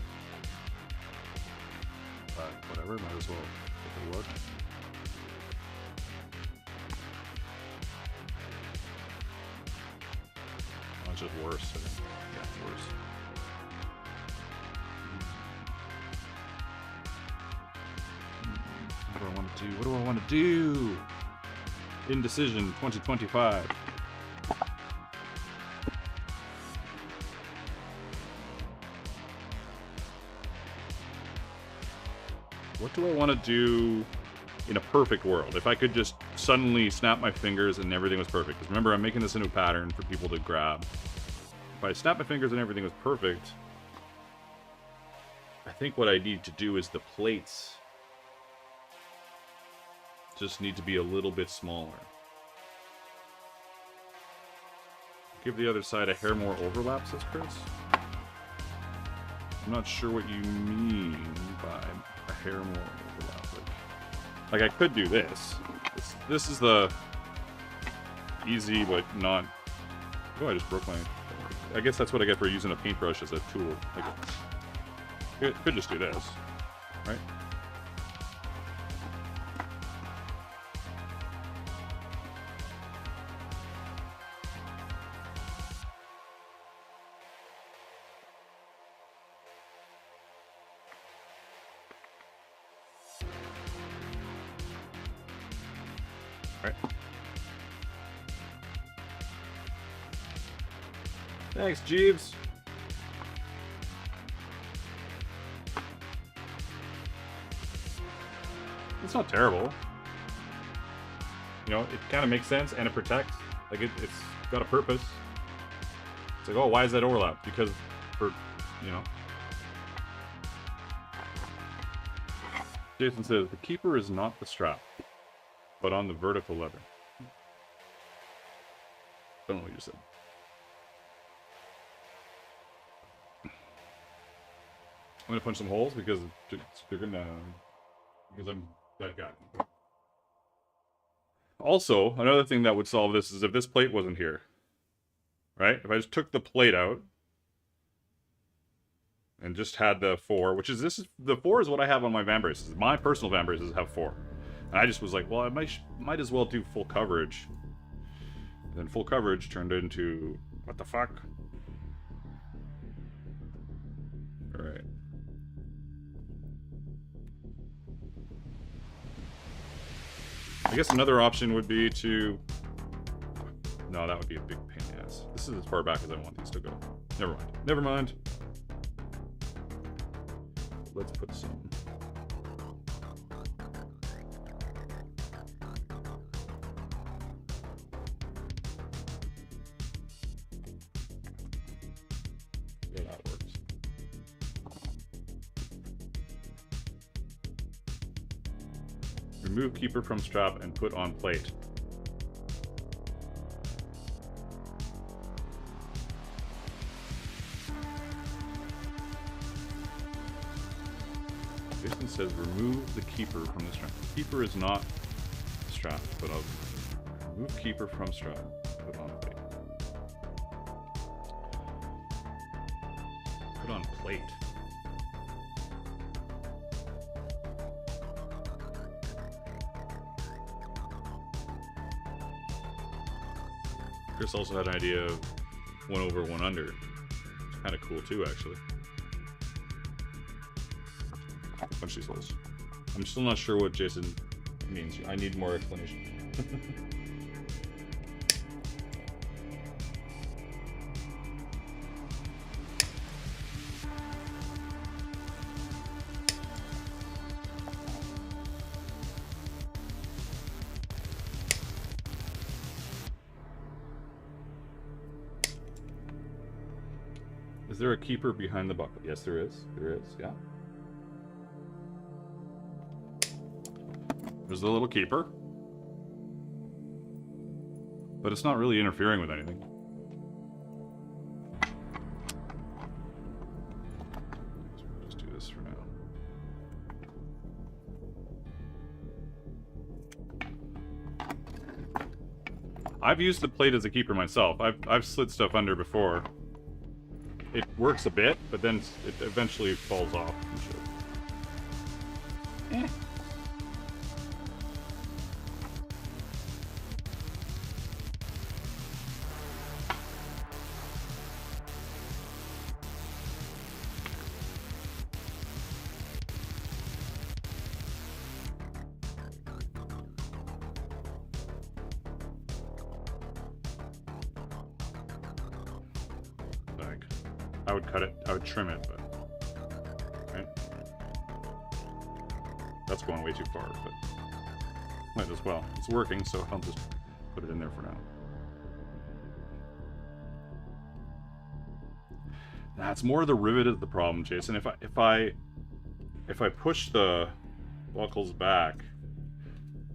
But whatever, might as well take a look. Oh, it's just worse. Yeah, it's worse. What do I want to do? What do I want to do? Indecision 2025. What do I want to do in a perfect world? If I could just suddenly snap my fingers and everything was perfect. Because remember, I'm making this a new pattern for people to grab. If I snap my fingers and everything was perfect, I think what I need to do is the plates just need to be a little bit smaller. Give the other side a hair more overlap, says Chris. I'm not sure what you mean by a hair more overlap. Like I could do this. This is the easy, but not... Oh, I just broke my... I guess that's what I get for using a paintbrush as a tool. Like, I could just do this, right? Thanks, Jeeves. It's not terrible. You know, it kind of makes sense and it protects. Like, it's got a purpose. It's like, oh, why is that overlap? Because for, you know. Jason says, the keeper is not the strap, but on the vertical lever. I don't know what you said. I'm gonna punch some holes because they're gonna, because I'm that guy. Also, another thing that would solve this is if this plate wasn't here, right? If I just took the plate out and just had the 4, which is the 4 is what I have on my van braces. My personal van braces have 4, and I just was like, well, I might as well do full coverage. And then full coverage turned into what the fuck? All right. I guess another option would be to... No, that would be a big pain in the ass. This is as far back as I want these to go. Never mind. Never mind. Let's put some... Yeah, that works. Remove keeper from strap and put on plate. Jason says remove the keeper from the strap. Keeper is not strap, but I'll remove keeper from strap, put on plate. Put on plate. Chris also had an idea of 1 over 1 under. It's kind of cool too, actually. Punch these holes. I'm still not sure what Jason means. I need more explanation. Is there a keeper behind the buckle? Yes, there is. There is, yeah. There's the little keeper. But it's not really interfering with anything. So we'll just do this for now. I've used the plate as a keeper myself. I've slid stuff under before. It works a bit, but then it eventually falls off and shit. I would cut it, I would trim it, but, right? That's going way too far, but might as well. It's working, so I'll just put it in there for now. That's more the rivet is the problem, Jason. If I push the buckles back,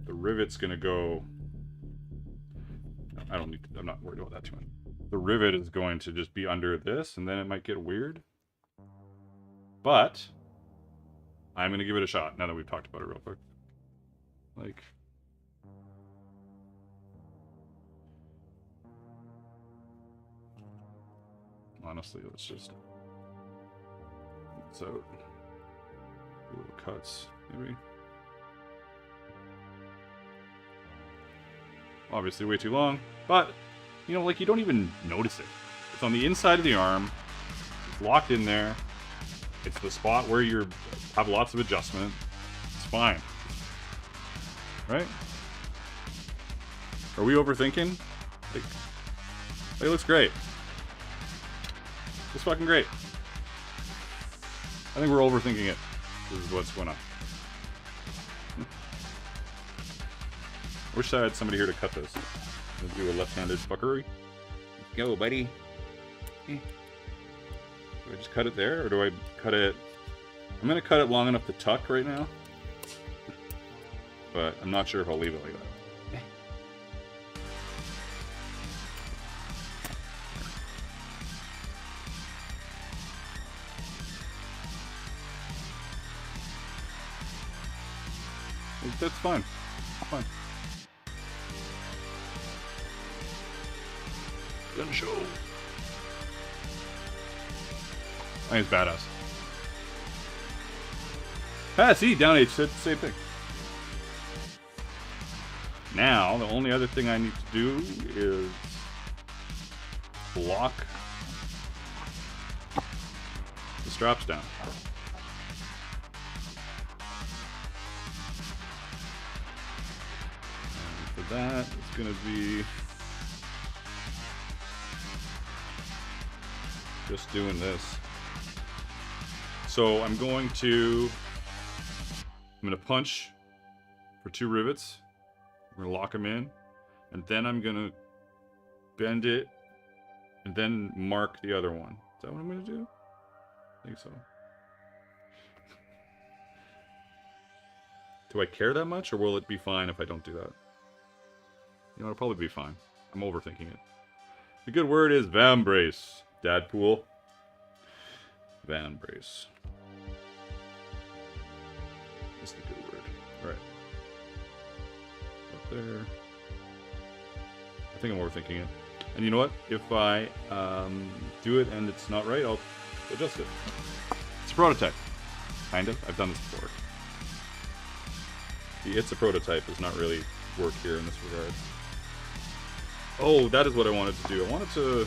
the rivet's gonna go. I'm not worried about that too much. The rivet is going to just be under this, and then it might get weird. But I'm going to give it a shot now that we've talked about it real quick. Like, honestly, let's just so little cuts, maybe. Obviously, way too long, but. You know, like, you don't even notice it. It's on the inside of the arm. It's locked in there. It's the spot where you have lots of adjustment. It's fine. Right? Are we overthinking? Like, it looks great. It's fucking great. I think we're overthinking it. This is what's going on. Wish I had somebody here to cut this. Let's do a left-handed fuckery. Let's go, buddy. Do I just cut it there, or do I cut it... I'm gonna cut it long enough to tuck right now. But I'm not sure if I'll leave it like that. That's fine. Fine. Gun show. I think it's badass. Ah, see, down H said the same thing. Now, the only other thing I need to do is block the straps down. And for that, it's going to be just doing this. So I'm going to punch for 2 rivets. I'm gonna lock them in, and then I'm gonna bend it, and then mark the other one. Is that what I'm gonna do? I think so. Do I care that much, or will it be fine if I don't do that? You know, it'll probably be fine. I'm overthinking it. The good word is vambrace. Dadpool. Vambrace. That's the good word. Alright. Up there. I think I'm overthinking it. And you know what? If I do it and it's not right, I'll adjust it. It's a prototype. Kind of. I've done this before. The it's a prototype does not really work here in this regard. Oh, that is what I wanted to do. I wanted to...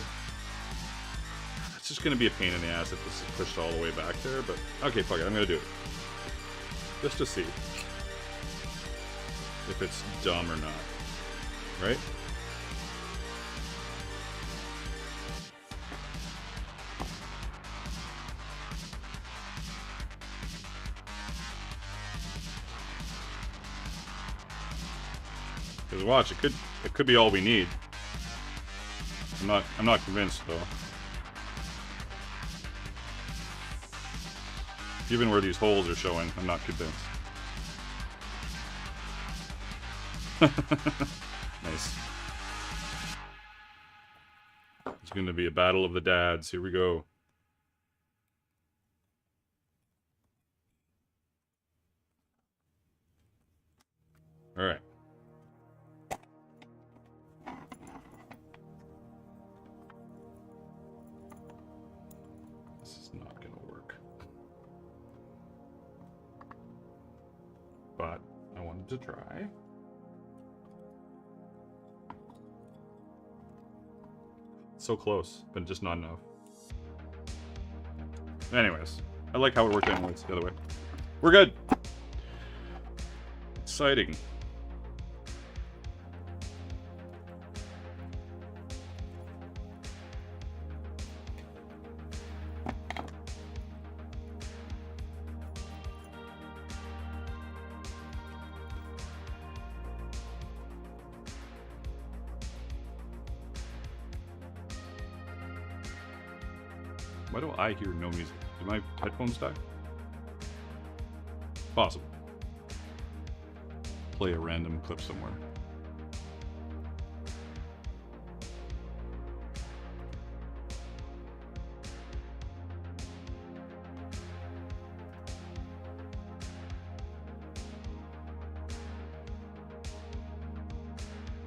It's just going to be a pain in the ass if this is pushed all the way back there, but... Okay, fuck it. I'm going to do it. Just to see if it's dumb or not. Right? Because watch, it could be all we need. I'm not convinced though. Given where these holes are showing, I'm not convinced. Nice. It's going to be a battle of the dads. Here we go. All right. This is not going to work. But I wanted to try. So close, but just not enough. Anyways, I like how it worked anyways, the other way. We're good. Exciting. Why do I hear no music? Did my headphones die? Possible. Play a random clip somewhere.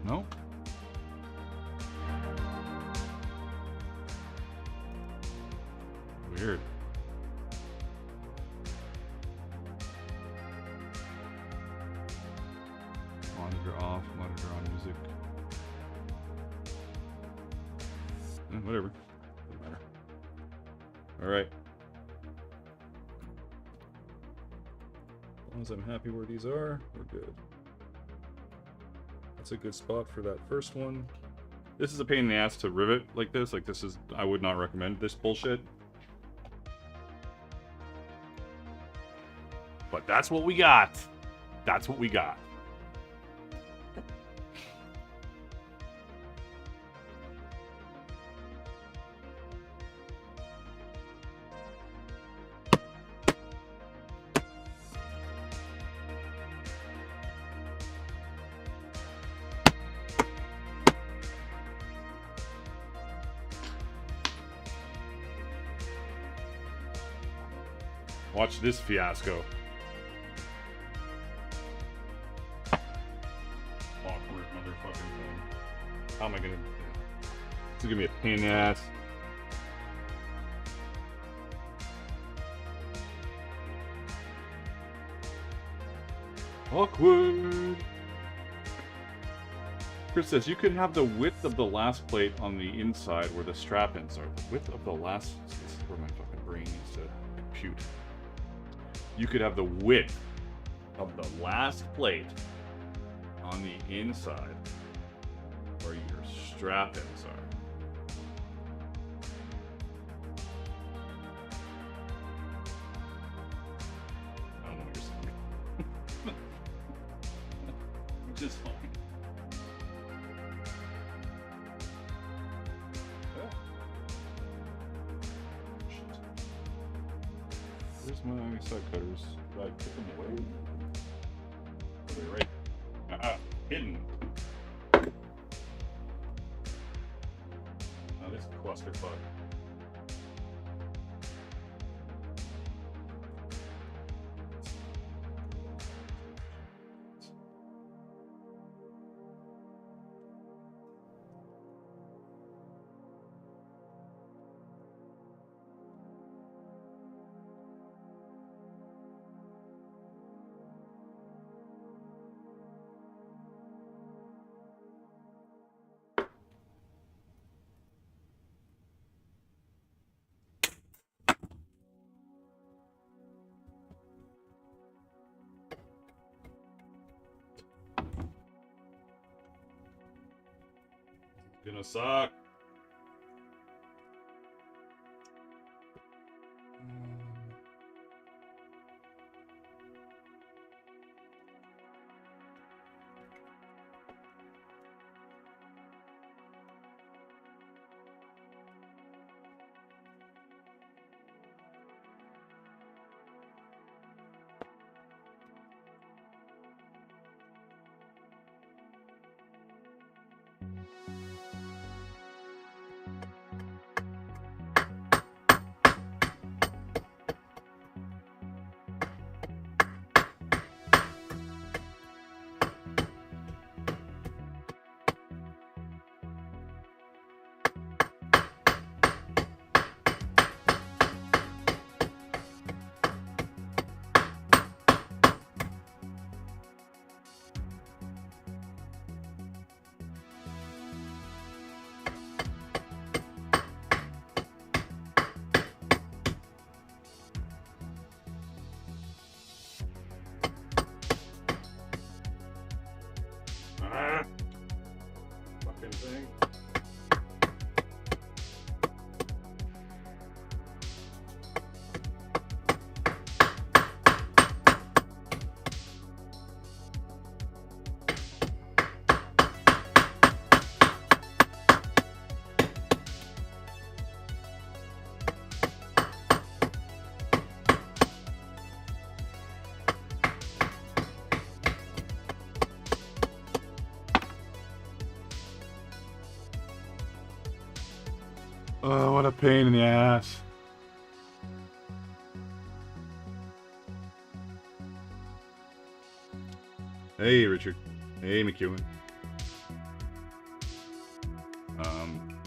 No? Weird. Monitor off, monitor on music. Whatever. Doesn't matter. Alright. As long as I'm happy where these are, we're good. That's a good spot for that first one. This is a pain in the ass to rivet like this. Like this is, I would not recommend this bullshit. But that's what we got. That's what we got. Watch this fiasco. Awkward motherfucking thing. How am I gonna... This is gonna be a pain in the ass. Awkward. Chris says, you could have the width of the last plate on the inside where the strap-ins are. The width of the last... This is where my fucking brain needs to compute. You could have the width of the last plate on the inside where your strap-ins are. I don't know what you're saying. Which is fine. Where's my side cutters? Did I put them away? Are they right? Hidden. Oh, this clusterfuck. Gonna suck. Fucking thing. Oh, what a pain in the ass. Hey, Richard. Hey, McEwen.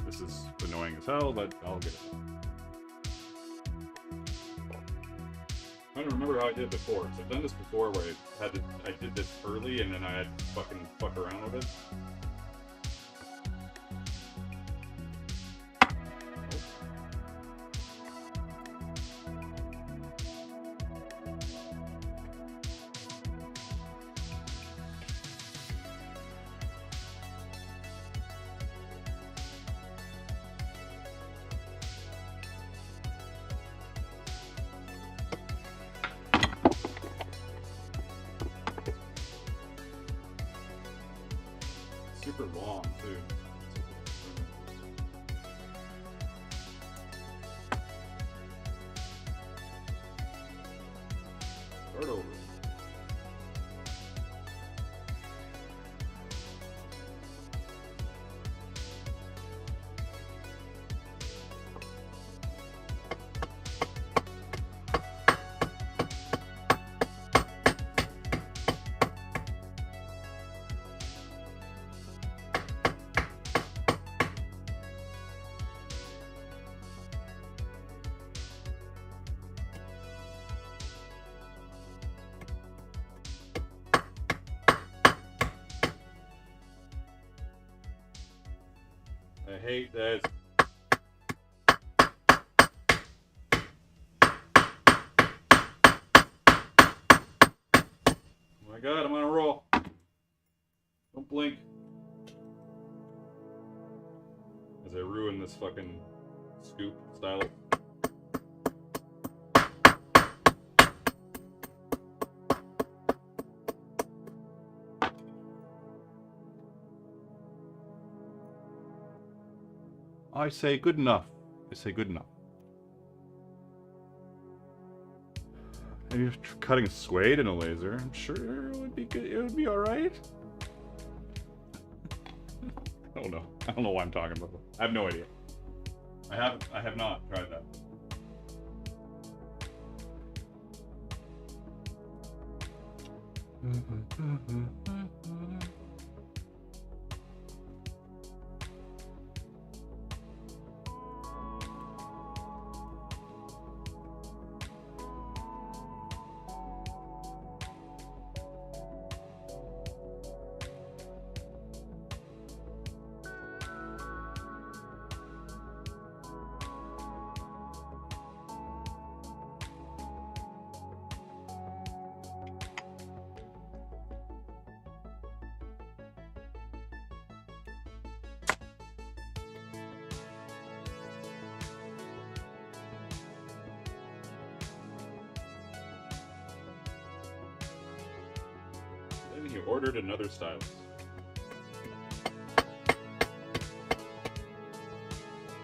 This is annoying as hell, but I'll get it. I don't remember how I did it before. So I've done this before where I did this early and then I had to fuck around with it. hate this. Oh my god, I'm on a roll. Don't blink. As I ruin this fucking scoop stylus. I say good enough. I say good enough. Maybe if cutting suede in a laser, I'm sure it would be good. It would be all right. I don't know. I don't know why I'm talking about it. I have no idea. I have not tried that. Then he ordered another stylus. I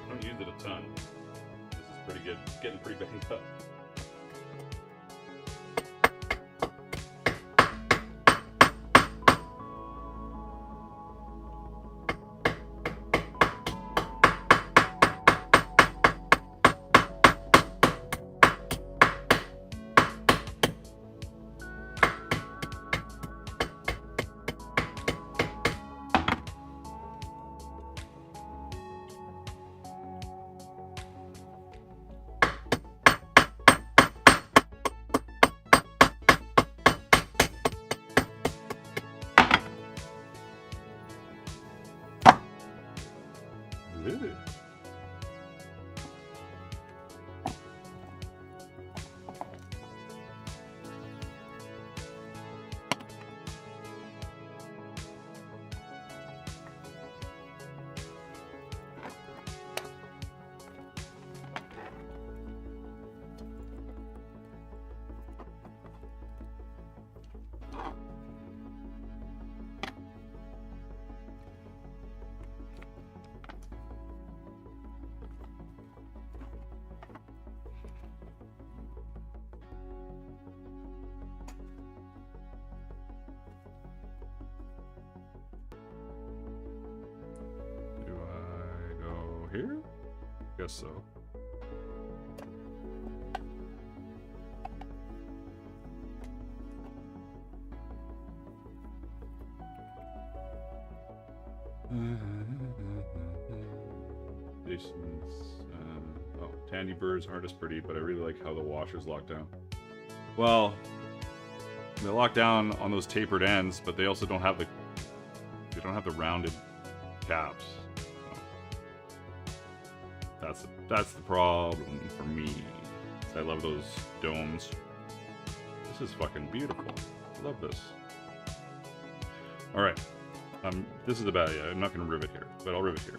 don't use it a ton. This is pretty good. It's getting pretty banged up. Really? Here? Guess so. Oh, Tandy birds aren't as pretty, but I really like how the washers lock down. Well, they lock down on those tapered ends, but they also don't have the rounded caps. That's the problem for me. I love those domes. This is fucking beautiful. I love this. All right. This is a bad idea. I'm not going to rivet here, but I'll rivet here.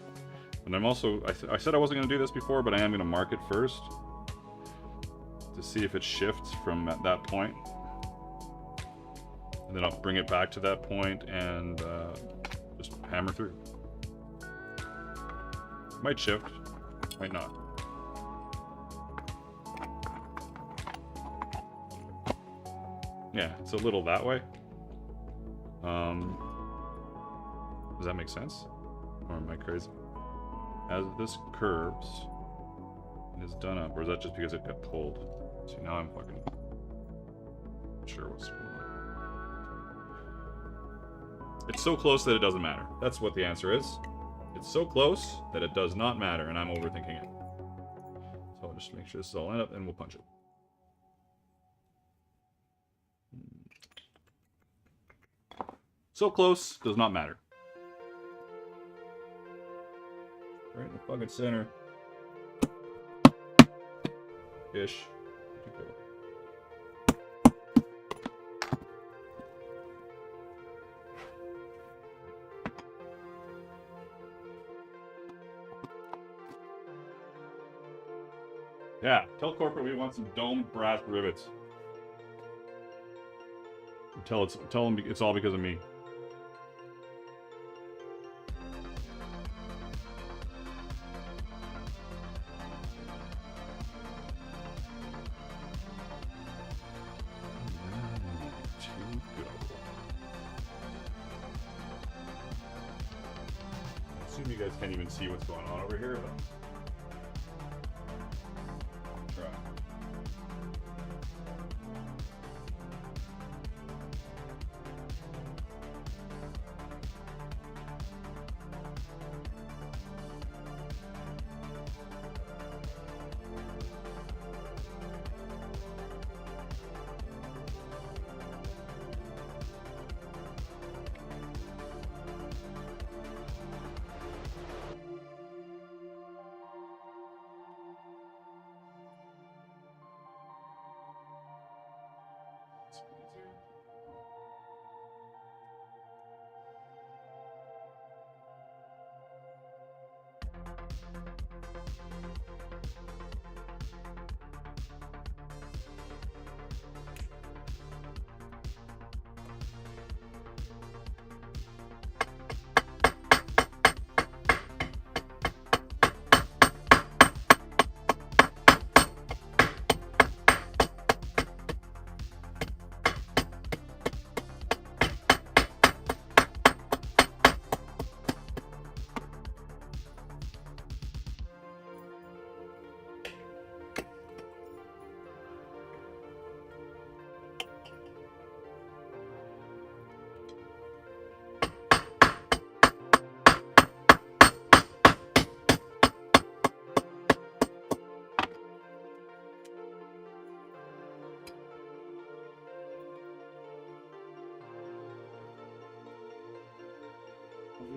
And I'm also, I said I wasn't going to do this before, but I am going to mark it first to see if it shifts from at that point. And then I'll bring it back to that point and just hammer through. Might shift, might not. Yeah, it's a little that way. Does that make sense? Or am I crazy? As this curves and is done up, or is that just because it got pulled? See, now I'm fucking sure what's going on. It's so close that it doesn't matter. That's what the answer is. It's so close that it does not matter, and I'm overthinking it. So I'll just make sure this is all lined up, and we'll punch it. So close, does not matter. Right in the fucking center. Ish. Yeah, tell corporate we want some domed brass rivets. Tell them it's all because of me. I assume you guys can't even see what's going on over here, but I'll try.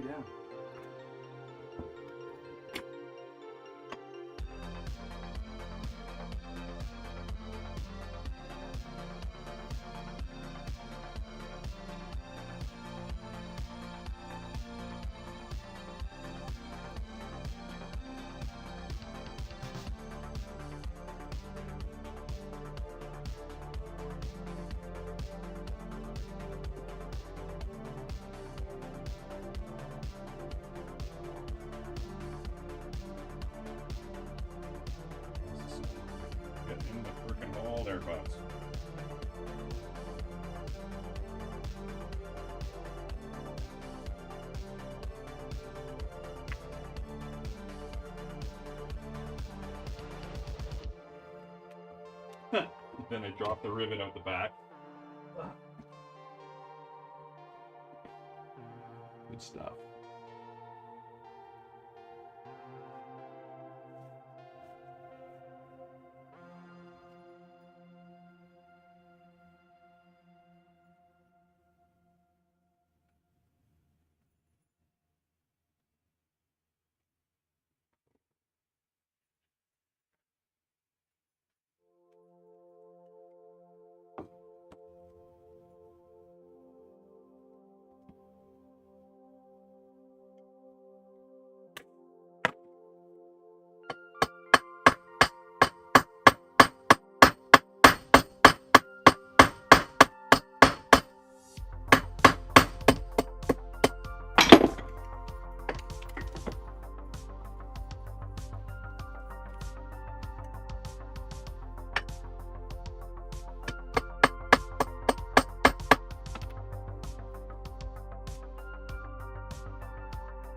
Down. There, folks. Then I drop the rivet out the back. Good stuff.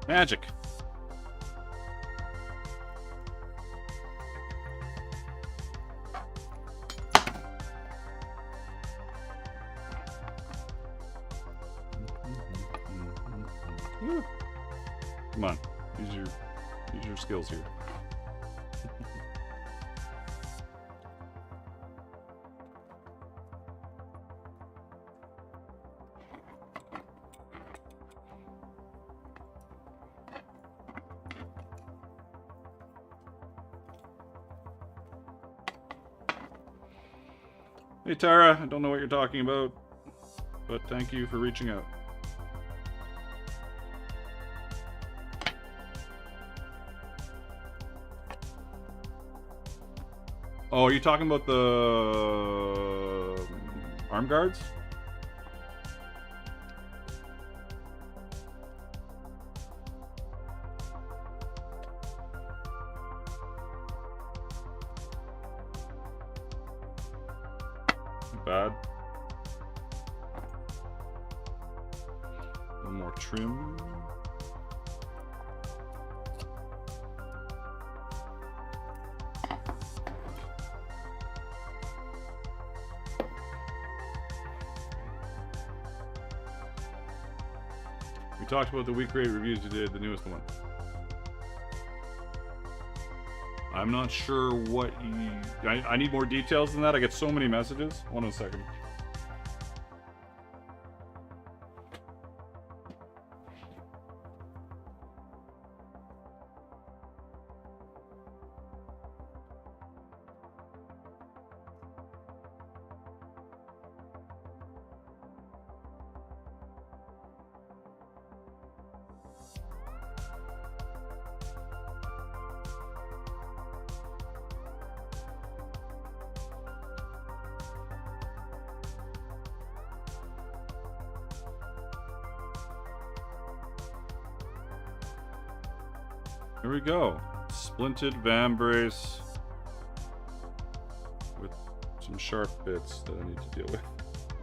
Magic. Come on, use your skills here. Hey Tara, I don't know what you're talking about, but thank you for reaching out. Oh, are you talking about the arm guards? Bad. A little more trim. We talked about the week rate reviews you did, the newest one. I'm not sure what you... I need more details than that. I get so many messages. Hold on a second. Here we go. Splinted vambrace with some sharp bits that I need to deal with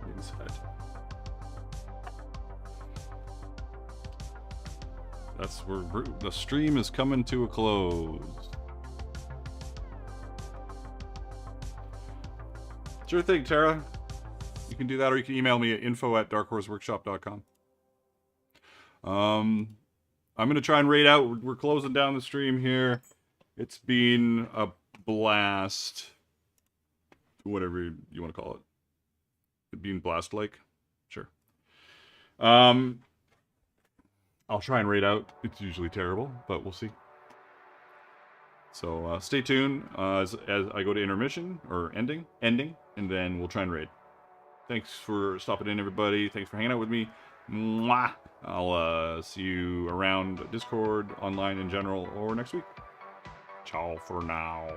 on the inside. That's where the stream is coming to a close. Sure thing, Tara. You can do that, or you can email me at info@darkhorseworkshop.com. I'm going to try and raid out. We're closing down the stream here. It's been a blast. Whatever you want to call it. Being blast-like? Sure. I'll try and raid out. It's usually terrible, but we'll see. So stay tuned as I go to intermission, or ending, and then we'll try and raid. Thanks for stopping in, everybody. Thanks for hanging out with me. Mwah! I'll see you around Discord, online in general, or next week. Ciao for now.